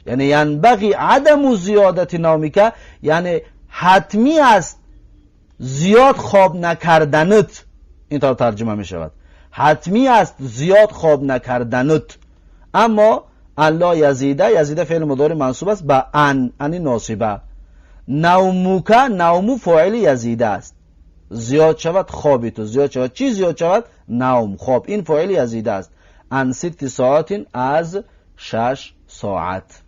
یعنی ینبغی عدم زیادت نومیک یعنی حتمی است زیاد خواب نکردنت. اینطور ترجمه می شود، حتمی است زیاد خواب نکردنت. اما الله یزیده فعل مضارع منصوب است با ان ناصبه. نوموک نومو فاعل یزیده است، زیاد شود خوابی تو، زیاد شود چی زیاد شود؟ نوم، خواب. این فاعل یزیده است. عن 6 ساعت از 6 ساعت.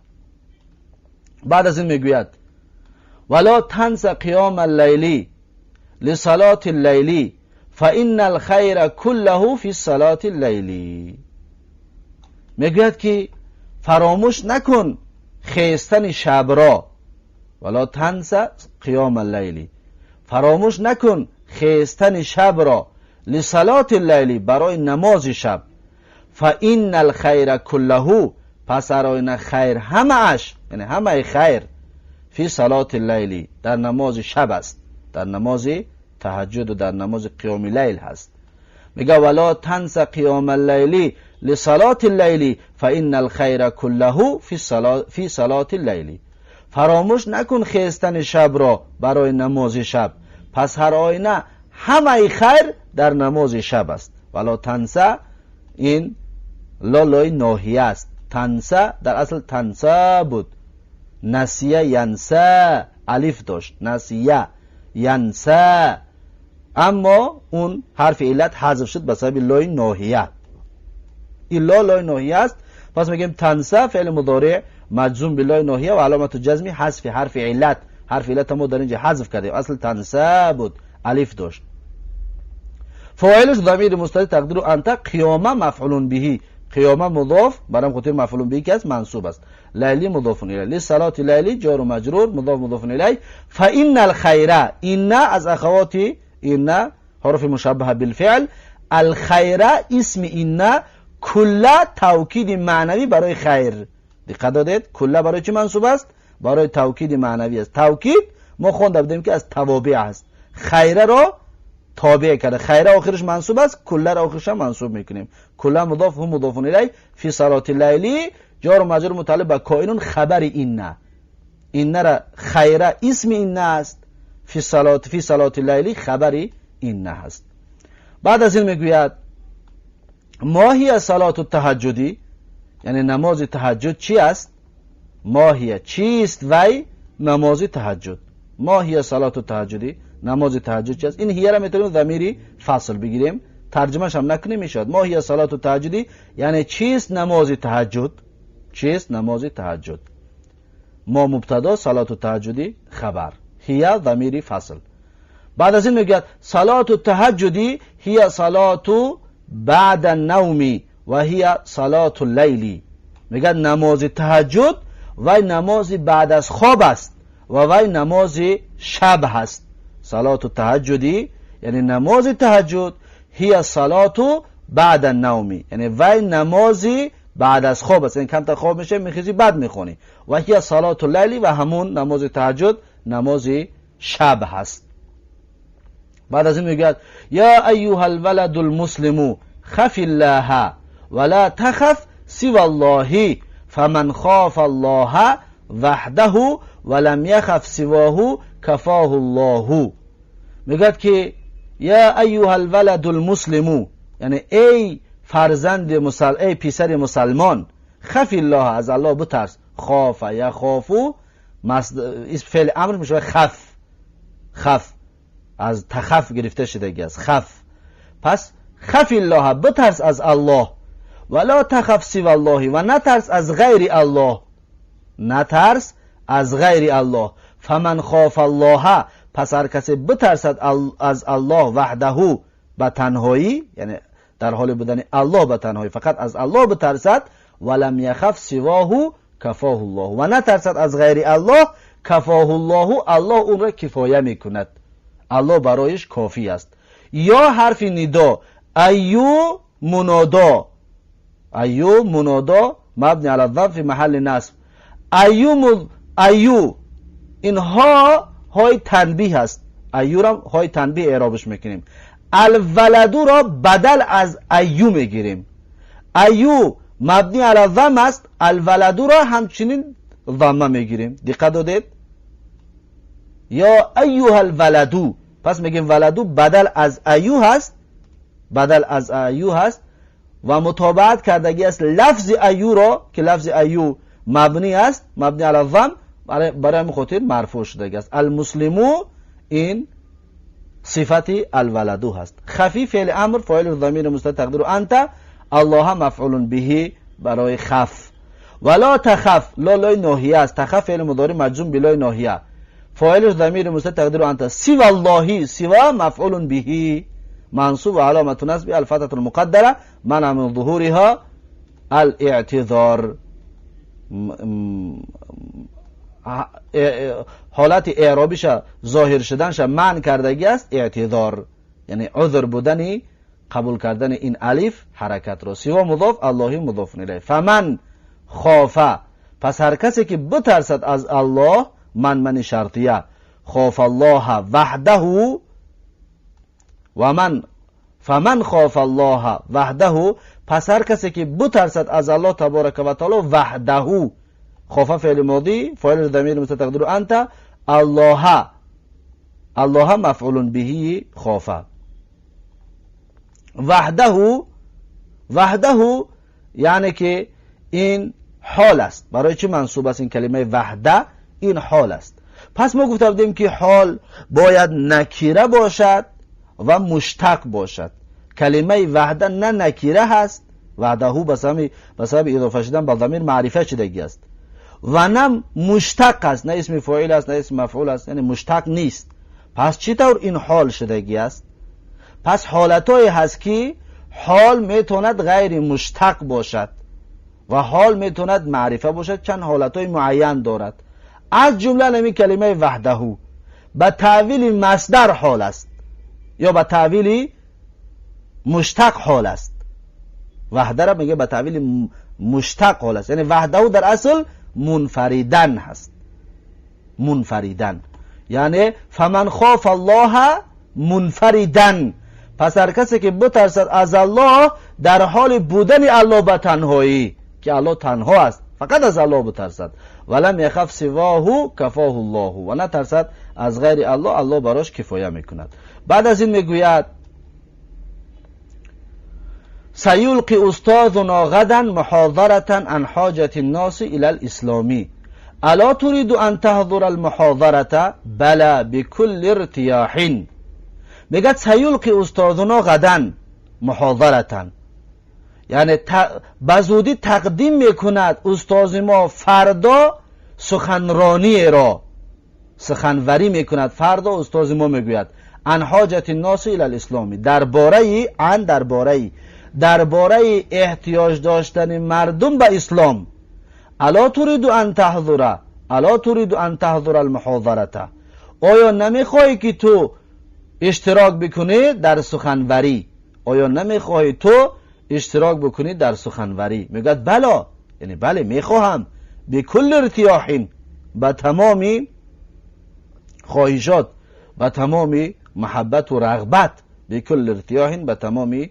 بعد از این میگوید ولا تنس قیام اللیل لصلاة اللیل فإن الخیر كله فی صلاة اللیل. میگوید که فراموش نکن خیستن شب را. ولا تنس قیام اللیل، فراموش نکن خیستن شب را. لصلاة اللیل، برای نماز شب. فإن الخیر كله، پس ارائن خیر همه اش، یعنی همه خیر، فی صلاة اللیل، در نماز شب است، در نماز تهجد و در نماز قیام لیل هست. میگه ولا تنس قیام اللیل لصلاة اللیل فإن الخیر كله فی صلاة اللیل. فراموش نکن خیستن شب را برای نماز شب، پس هر آینه همه خیر در نماز شب است. ولا تنسه این لالای ناهیه است. تنسه در اصل تنسه بود، نسیه ینسه الف داشت، نسیه ینسه، اما اون حرف علت حذف شد به سبب لای ناهیه. این لای ناهیه است. پس میگیم تنسه فعل مضارع مجزوم به لای ناهیه و علامت جزمی حذف حرف علت. حرف علت ما در اینجا حذف کردیم، اصل تنسه بود، الف داشت. فاعلش ضمیر مستتر تقدیر انت قیامه مفعول به. قیامه مضاف، برام خاطر مفعول به که است، منصوب است. لیلی مضاف الیه، لصلاة لیلی جار و مجرور، مضاف مضاف الیه. فإن الخیر، این از اخوات این حرف مشبهه بالفعل. الخیر اسم این کله توکید معنوی برای خیر. دقت دادید؟ کله برای چی منصوب است؟ برای توکید معنوی است. توکید ما خونده بودیم که از توابع است. خیر را تابع کرده، خیر آخرش منصوب است، کله را آخرش منصوب میکنیم. کله مضاف هم مضاف الیه. فی صلاة اللیل جار و مجرور متعلق به کائنون خبر این را خیر اسم این است، فی صلاة اللیل خبر این هست. بعد از این میگوید ماهی صلاة التهجدی، یعنی نماز تهجد چی است؟ ماهی چیست وی نماز تهجد؟ ماهی صلاة التهجدی، نماز تهجد چی است؟ این هیه را میتونیم ضمیری فاصل بگیریم، ترجمهش هم نکنیم میشد. ماهی صلاة التهجدی یعنی چیست نماز تهجد؟ چیست نماز تهجد؟ ما مبتدا، صلاة التهجدی خبر، هیه ضمیری فاصل. بعد از این میگه صلاة التهجدی هی صلاة بعد النوم و هی صلاة اللیل. میگه نماز تهجد وی نماز بعد از خواب است و وی نماز شب هست. صلات تهجدی یعنی نماز تهجد، هی صلات بعد النومی یعنی وی نمازی بعد از خواب است، یعنی کم تا خواب میشه میخیزی بعد میخونی، و هی صلات اللیلی و همون نماز تهجد نماز شب هست. بعد از این میگه یا ایها الولد المسلم خف الله ولا تخف سوى الله فمن خاف الله وحده ولم يخف سواه كفاه الله. میگه که یا ایها الولد المسلم یعنی ای فرزند ای پسر مسلمان، خف الله از الله بترس. خاف یخافو اسم فعل امر میشه خف از تخف گرفته شده است، خف. پس خف الله بترس از الله، ولا تخف سوى الله و نترس از غیر الله، نترس از غیر الله. فمن خاف الله پس هر کسی بترسد از الله وحده به تنهایی، یعنی در حال بودن الله به تنهایی، فقط از الله بترسد، ولم یخف سواه کفاه الله و نترسد از غیر الله، کفاه الله الله اون را کفایه میکند، الله برایش کافی است. یا حرف ندا ایو منادا، ایو منادا مبنی علی الضم فی محل نصب. ایو اینها های تنبیه هست، ایو را های تنبیه اعرابش میکنیم. الولدو را بدل از ایو میگیریم، ایو مبنی علی الضم است، الولدو را همچنین ضمه میگیریم. دقت دادید؟ یا ایها الولدو، پس میگیم ولدو بدل از ایو هست، بدل از ایو هست و مطابقت کردگی است لفظ ایو را که لفظ ایو مبنی است، مبنی علی الضم، برای همین خاطر مرفوع شده است. المسلمو این صفتی الولدو هست. خفی فعل امر فاعل ضمیر مستتر تقدیر انت، الله مفعول به برای خف. ولا تخف لا لای ناهیه است، تخف فعل مضارع مجزوم بلای ناهیه، فاعل ضمیر مستتر تقدیر انت. سوى الله سوى مفعول به منصوب و علامت نصب الفتحة المقدره منع من ظهورها الاعتذار. حالت اعرابیش ظاهر شدنش منع کردگی است اعتذار، یعنی عذر بودنی قبول کردن این الف حرکت را. سوا مضاف الله مضاف الیه. فمن خافه پس هر کسی که بترسد از الله، من شرطیه، خاف الله وحده و من فمن خاف الله وحده پس هر کسی که بترسد از الله تبارک و تعالی وحده، خاف فعل ماضی فاعل ضمیر مستتر تقدیر انت، الله الله مفعول به خاف. وحده یعنی که این حال است. برای چی منصوب است این کلمه وحده؟ این حال است. پس ما گفته بودیم که حال باید نکیره باشد و مشتق باشد. کلمه وحده نه نکیره هست، وحده به سبب اضافه شدن به ضمیر معرفه شدگی است، و نه مشتق است، نه اسم فاعل است نه اسم مفعول است، یعنی مشتق نیست. پس چطور این حال شدگی است؟ پس حالتایی هست که حال میتوند غیر مشتق باشد و حال میتوند معرفه باشد، چند حالتای معین دارد. از جمله نمی کلمه وحده به تعویل مصدر حال است یا به تعویل مشتق حال است. وحده را میگه به تعویل مشتق حال است، یعنی وحده در اصل منفردن هست، منفردن، یعنی فمن خاف الله منفردن پس هر کسی که بترسد از الله در حال بودن الله به تنهایی، که الله تنها است، فقط از الله بترسد. ولم یخف سواه کفاه الله و نترسد از غیر الله، الله براش کفایه میکند. بعد از این میگوید سیلقی استاذنا غدا محاضرة عن حاجة الناس الى الاسلام الا تريد ان تحضر المحاضرة بلا بكل ارتياح. میگه سیلقی استاذنا غدا محاضرة، یعنی بزودی تقدیم میکند استاد ما فردا سخنرانی را، سخنوری میکند فردا. استاد ما میگوید عن حاجت الناس الى الاسلام، درباره احتیاج داشتن مردم به اسلام. الا تريد ان تحضر الا تريد ان تحضر المحاضره، آیا نمیخواهی که تو اشتراک بکنی در سخنوری؟ آیا نمیخواهی تو اشتراک بکنی در سخنوری؟ میگه بلا، یعنی بله میخواهم، بكل ارتیاح، با تمامی خواهشات، با تمامی محبت و رغبت، بكل ارتیاح، با تمامی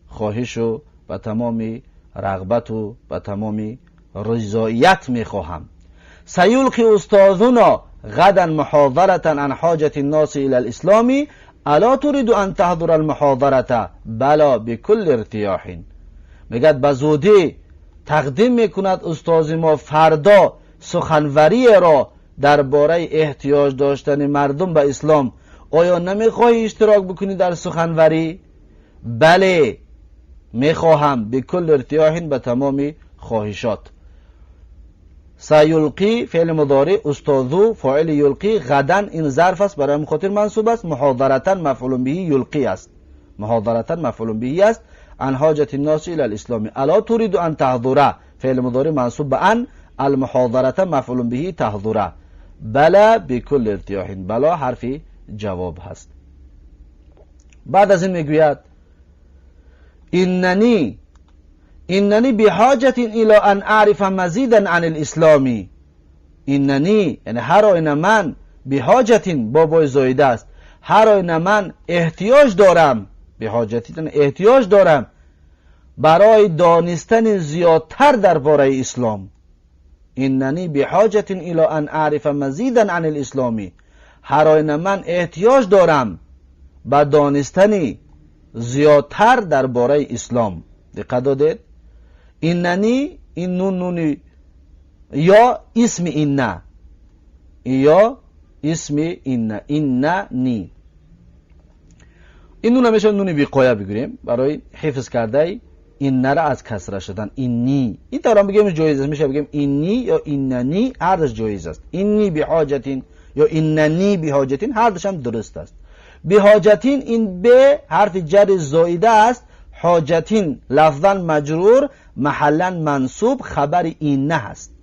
خواهش و با تمامی رغبت و با تمامی رضایت میخواهم. سیلقی استاذنا غدا محاضرة عن حاجة الناس الى الاسلام، الا تريد ان تحضر المحاضرة؟ بلا بكل ارتیاح. میگه بزودی تقدیم میکند استاد ما فردا سخنوری را درباره احتیاج داشتن مردم به اسلام، آیا نمیخواهی اشتراک بکنی در سخنوری؟ بله میخواهم، بكل ارتیاح، به تمامی خواهشات. سیلقی فعل مضارع، استاذو فاعل یلقی، غدا این ظرف است برای مخاطر منصوب است، محاضرتا مفعول به یلقی است، محاضرتا مفعول به است، عن حاجة الناس الى الاسلام. الا تريد ان تحضر فعل مضارع منصوب به ان، المحاضرة مفعول به تحضر. بلا بكل ارتیاح، بلا حرف جواب هست. بعد از این میگوید اننی بحاجة الى ان اعرف مزیدا عن الاسلام. اننی یعنی هر آینه من، بحاجة بابای زایده است، هر آینه من احتیاج دارم، بحاجتیتن احتیاج دارم برای دانستن زیادتر درباره اسلام. اننی بحاجة الى ان اعرف مزیدا عن الاسلام، هر آینه من احتیاج دارم به دانستن زیادتر درباره اسلام. دقت دادید؟ اننی، این نونی یا اسم اینه، یا اسم اینه، اننی، این نون همیشه نون وقایه بگیریم برای حفظ کرده این را از کسره شدن. اینی، این طور هم بگیم جایز است، میشه بگیم اینی یا ایننی، هر دوش جایز است. اینی بحاجتین یا ایننی بحاجتین، هر دوش هم درست است. بحاجتین این به حرف جر زایده است، حاجتین لفظا مجرور، محلا منصوب، خبر اینه هست،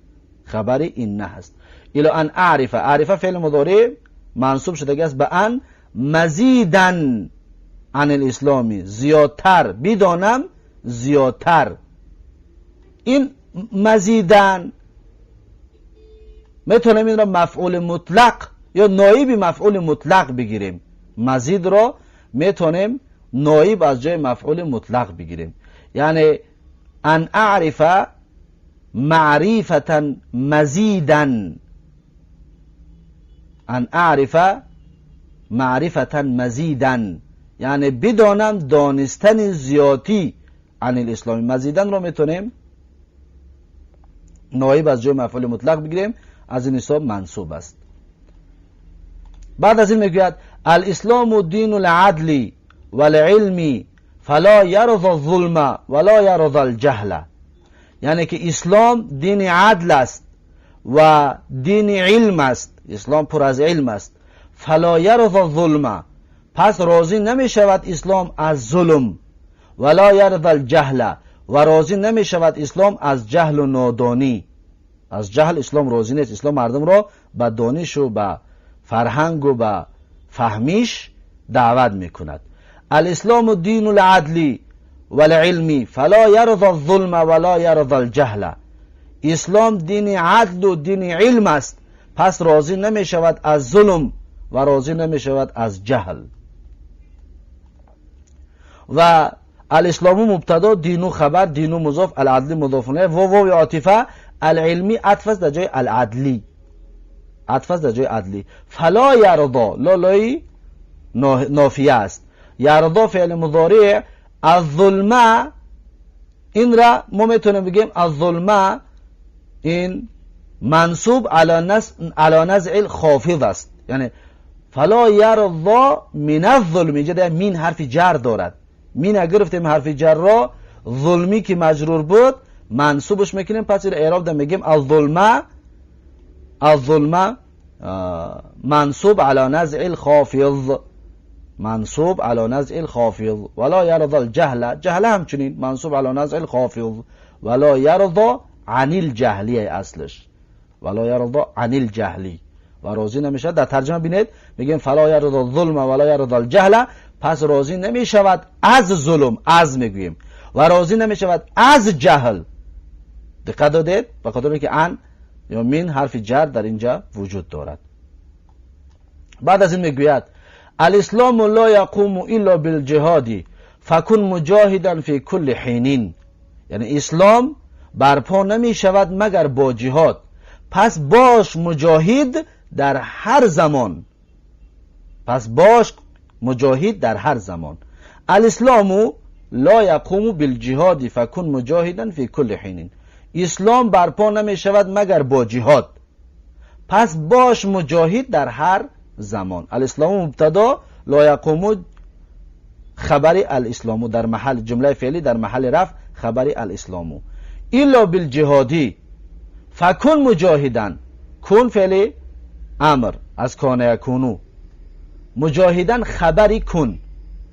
خبر اینه هست. الی ان اعرف، اعرف فعل مضارع منصوب شده است به ان، مزیدن عن الاسلامی، زیادتر بدانم، زیادتر. این مزیدن میتونیم این را مفعول مطلق یا نایب مفعول مطلق بگیریم. مزید را میتونیم نایب از جای مفعول مطلق بگیریم، یعنی ان اعرف معرفتا مزیدن، ان اعرف معرفتا مزیدن، یعنی بدانم دانستن زیادی عن الاسلام. مزیدن رو میتونیم نایب از جای مفعول مطلق بگیریم، از این حساب منصوب است. بعد از این میگوید الاسلام دین العدل والعلم فلا یرضى الظلم ولا یرضى الجهل، یعنی که اسلام دین عدل است و دین علم است، اسلام پر از علم است. فلا یرضى الظلم، پس راضی نمی شود اسلام از ظلم، ولا یرضى الجهل، و راضی نمی شود اسلام از جهل و نادانی. از جهل اسلام راضی نیست، اسلام مردم را به دانش و به فرهنگ و به فهمیش دعوت میکند. الاسلام دین العدل والعلم فلا یرضى الظلم ولا یرضى الجهل، اسلام دین عدل و دین علم است، پس راضی نمی شود از ظلم و راضی نمی شود از جهل. و الاسلام مبتدا، دینو خبر، دینو مضاف، العدل مضاف الیه، واو عاطفه، العلمی عطف است در جای العدلی، عطف است در جای عدلی. فلا یرضا، لالای نافیه است، یرضا فعل مضارع. الظلمه، این را ما میتونیم بگیم الظلمه این منصوب علی نزع الخافض است، یعنی فلا یرضا من الظلم، اینجا در مین حرف جر دارد. مین اگر گرفتیم حرف جر را، ظلمی که مجرور بود منصوبش میکنیم، پس این اعراب در میگیم الظلمه، الظلمه منصوب علی نزع الخافض، منصوب علی نزع الخافض. ولا یرضى الجهل، جهل همچنین منصوب علی نزع الخافض. ولا یرضى عن الجهلی اصلش، ولا یرضى عن الجهلی، و راضی نمیشه. در ترجمه بینید میگیم فلا یرضى الظلم ولا یرضى الجهل، پس راضی نمیشود از ظلم، از میگوییم، و راضی نمیشود از جهل. دقت دادید؟ به خاطر اینکه عن یا من حرف جر در اینجا وجود دارد. بعد از این میگوید الاسلام لا یقوم الا بالجهاد فکن مجاهدا فی کل حین، یعنی اسلام برپا نمی شود مگر با جهاد، پس باش مجاهد در هر زمان، پس باش مجاهد در هر زمان. الاسلام لا یقوم بالجهاد فکن مجاهدا فی کل حین، اسلام برپا نمی شود مگر با جهاد، پس باش مجاهد در هر زمان. الاسلام مبتدا، لا یقوم خبر الاسلام، در محل جمله فعلی در محل رفع خبر الاسلام. الا بالجهادی فکن مجاهدن، کن فعل امر از کان یکونو، مجاهدن خبری کن،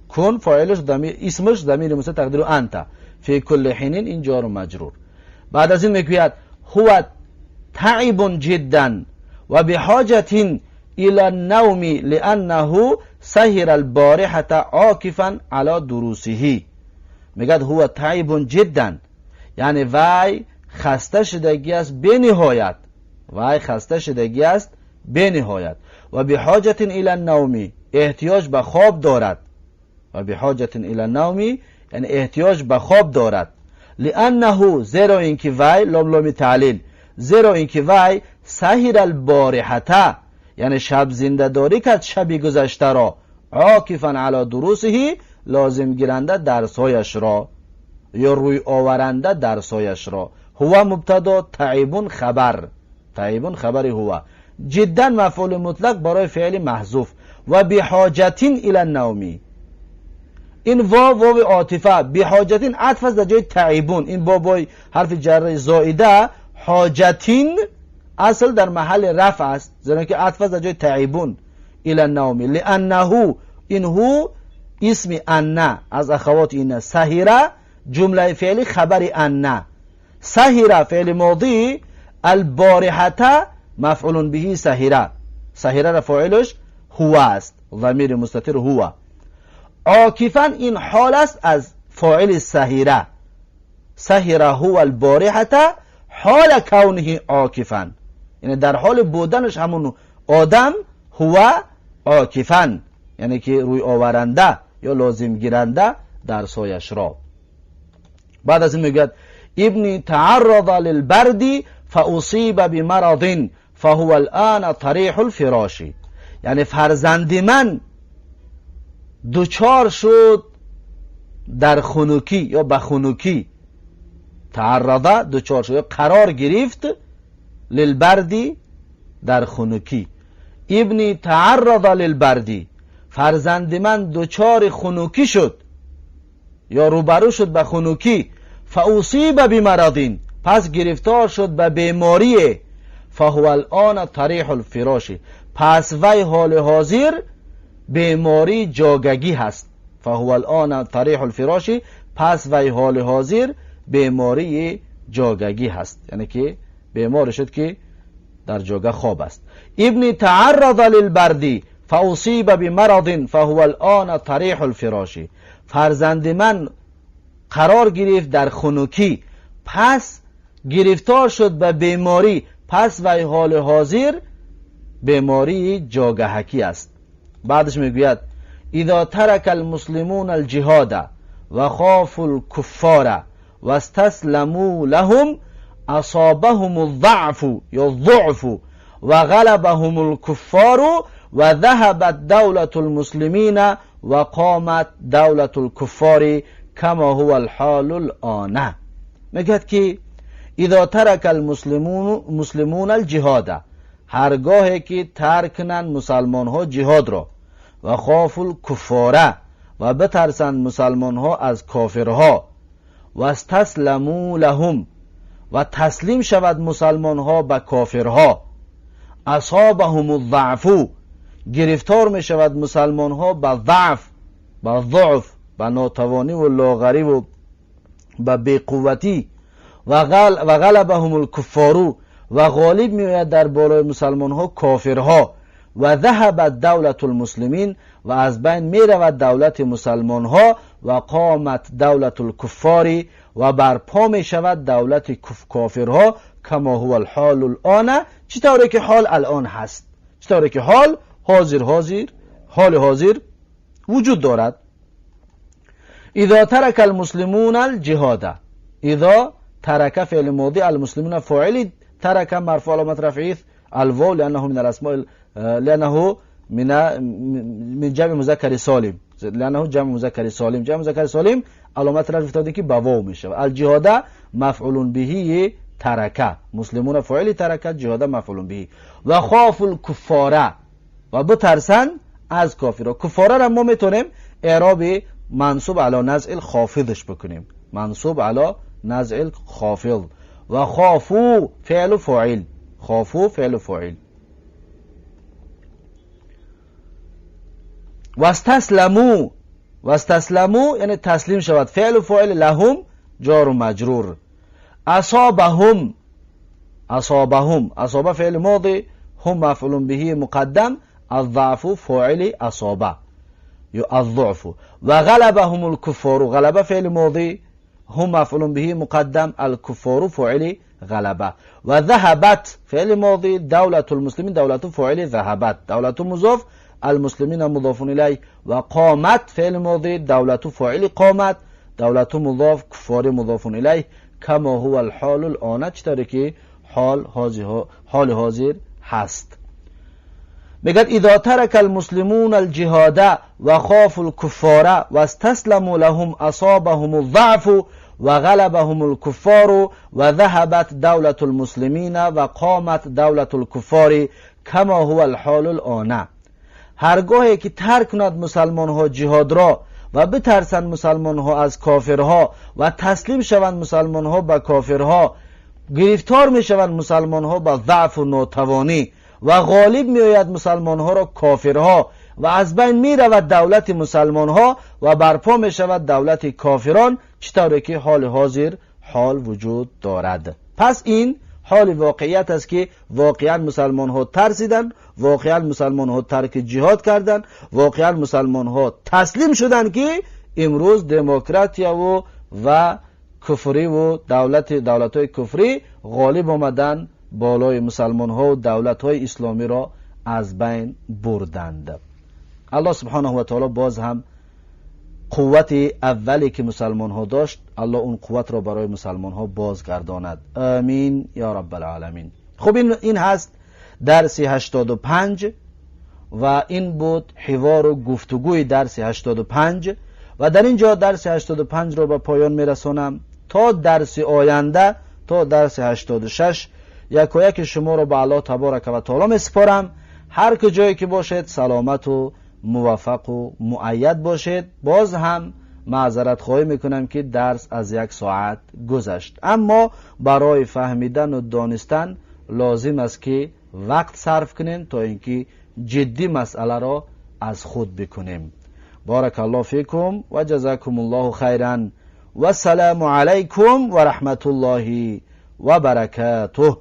کن فاعلش ضمیر، اسمش ضمیر مستتر تقدیر انت، فی کل حین این جار و مجرور. بعد از این میگوید هو تعب جدا و بحاجت الى النوم لانه سهر البارحه عاکفا علی دروسه. میگد هو تعب جدا، یعنی وی خسته شدگی است به نهایت، وی خسته شدگی است به نهایت. و بحاجت الى النوم، احتیاج به خواب دارد، و بحاجت الى النوم یعنی احتیاج به خواب دارد. لانه زیرا اینکه وی، لام تعلیل، زیرا اینکه وی سهر البارحه یعنی شب زنده داری کرد شبی گذشته را، عاکفا علی دروسه لازم گیرنده درسایش را یا روی آورنده درسایش را. هو مبتدا، تعیبون خبر، تعیبون خبر هو، جدا مفعول مطلق برای فعل محذوف. و بحاجتین الی النوم، این واو عاطفه، بحاجتین عطف است در جای تعیبون، این بابای حرف جر زائده، حاجتین اصل در محل رفع است، زیرا که عطف است در جای تعیبون الی النوم. لانه، این هو اسم ان از اخوات این، سهره جمله فعلی خبر ان، سهره فعل ماضی، البارحه مفعول به سهره، سهره را فاعلش هو است، ضمیر مستتر هو. عاکفا این حال است از فاعل سهره، سهره هو البارحه حال کونه عاکفا، یعنی در حال بودنش همون آدم، هو عاکفا یعنی که روی آورنده یا لازم گیرنده در سایش را. بعد از این میگوید ابنی تعرض للبرد فاصیب بمرض فهو الان طریح الفراش، یعنی فرزند من دوچار شد در خنکی یا به خنکی، تعرض دوچار شد یا قرار گرفت، للبردی در خنکی. ابنی تعرض للبردی، فرزند من دوچار خنکی شد یا روبرو شد به خنکی، فاصیب بمرض پس گرفتار شد به بیماری، فهو الان طریح الفراش پس وی حال حاضر بیماری جاگگی هست، فهو الان طریح الفراش پس وی حال حاضر بیماری جاگگی هست، یعنی که بیمار شد که در جاگه خواب است. ابن تعرض للبردی فاصیب بمرض فهو الان طریح الفراش، فرزند من قرار گرفت در خنکی پس گرفتار شد به بیماری، پس وی حال حاضر بیماری جاگهکی است. بعدش میگوید اذا ترک المسلمون الجهاد و خافوا الكفار و استسلموا لهم اصابهم الضعف یا الضعف و غلبهم الكفار و ذهبت دولة المسلمین و قامت دولة الكفار کما هو الحال الان. میگوید که اذا ترک المسلمون الجهاد، هرگاهی که ترک کنند مسلمان ها جهاد را، و خافوا الکفار و بترسند مسلمان ها از کافرها، و استسلموا لهم و تسلیم شود مسلمان ها به کافرها، اصابهم الضعف گرفتار می شود مسلمان ها به ضعف، به ضعف، به ناتوانی و لاغری و به بیقوتی، و و غلبهم الکفار و غالب می آید در بالای مسلمان ها کافرها و ذهبت دولت المسلمین و از بین می رود دولت مسلمان ها و قامت دولت الکفار و برپا می شود دولت کافرها کما هو الحال الان، چطوره که حال الان هست، چطوره که حال حاضر وجود دارد. اذا ترک المسلمون الجهاد، اذا ترک فعل ماضی، المسلمون فاعل، ترک مرفوع علامت رفعه الواو لانه من الاسماء، لانه من جمع مذکر سالم، لانه جمع مذکر سالم، جمع مذکر سالم علامت رفع افتاده که به واو میشه. الجهاد مفعول به ترک، مسلمون فاعل ترک، جهاد مفعول به. و خاف الکفار و بترسن از کافرها. کفاره را ما میتونیم اعراب منصوب علی نزع الخافضش بکنیم، منصوب علی نزع الخافض. و خافو فعل فاعل، خافو فعل فاعل. و استسلمو یعنی تسلیم شود، فعل فاعل، لهم جار و مجرور. اصابهم اصابه فعل ماضی، هم مفعول به مقدم، الضعف فاعل اصابه یا الضعف. و غلبهم الكفار، غلبه فعل ماضی، هم مفعول به مقدم، الكفار فاعل غلبه. و ذهبت فعل ماضی، دولت المسلمین، دولت فاعل ذهبت، دولت مضاف، المسلمین مضاف الیه. و قامت فعل ماضی، دولت فاعل قامت، دولت مضاف، کفار مضاف الیه. کما هو الحال الان، چطوره که حال حاضر هست. بگد اذا ترک المسلمون الجهاد و خافوا الكفار و استسلموا لهم اصابهم الضعف و غلبهم الكفار و ذهبت دولت المسلمین و قامت دولت الكفار کما هو الحال الان. هرگاهی که ترک کند مسلمان ها جهاد را و بترسند مسلمان ها از کافرها و تسلیم شوند مسلمان ها به کافرها، گرفتار می شوند مسلمان ها به ضعف و ناتوانی و غالب می آید مسلمان ها را کافرها و از بین می رود دولت مسلمان ها و برپا می شود دولت کافران، چطوره که حال وجود دارد. پس این حال واقعیت است که واقعا مسلمان ها ترسیدن، واقعا مسلمان ها ترک جهاد کردن، واقعا مسلمان ها تسلیم شدن که امروز دموکراتیا و کفری و دولت های کفری غالب آمدن، بالای مسلمان ها و دولت های اسلامی را از بین بردند. الله سبحانه و تعالی باز هم قوت اولی که مسلمان ها داشت، الله اون قوت را برای مسلمان ها بازگرداند. آمین یا رب العالمین. خب این هست درس 85 و این بود حوار و گفتگوی درس 85 و در اینجا درس 85 را به پایان میرسانم. تا درس آینده، تا درس 86 یک شما را به الله تبارک و تعالی میسپارم. هر کجایی که باشید سلامت و موفق و مؤید باشید. باز هم معذرت خواهی میکنم که درس از 1 ساعت گذشت، اما برای فهمیدن و دانستن لازم است که وقت صرف کنیم تا اینکه جدی مسئله را از خود بکنیم. بارک الله فیکم و جزاکم الله خیرا و السلام علیکم و رحمت الله و برکاته.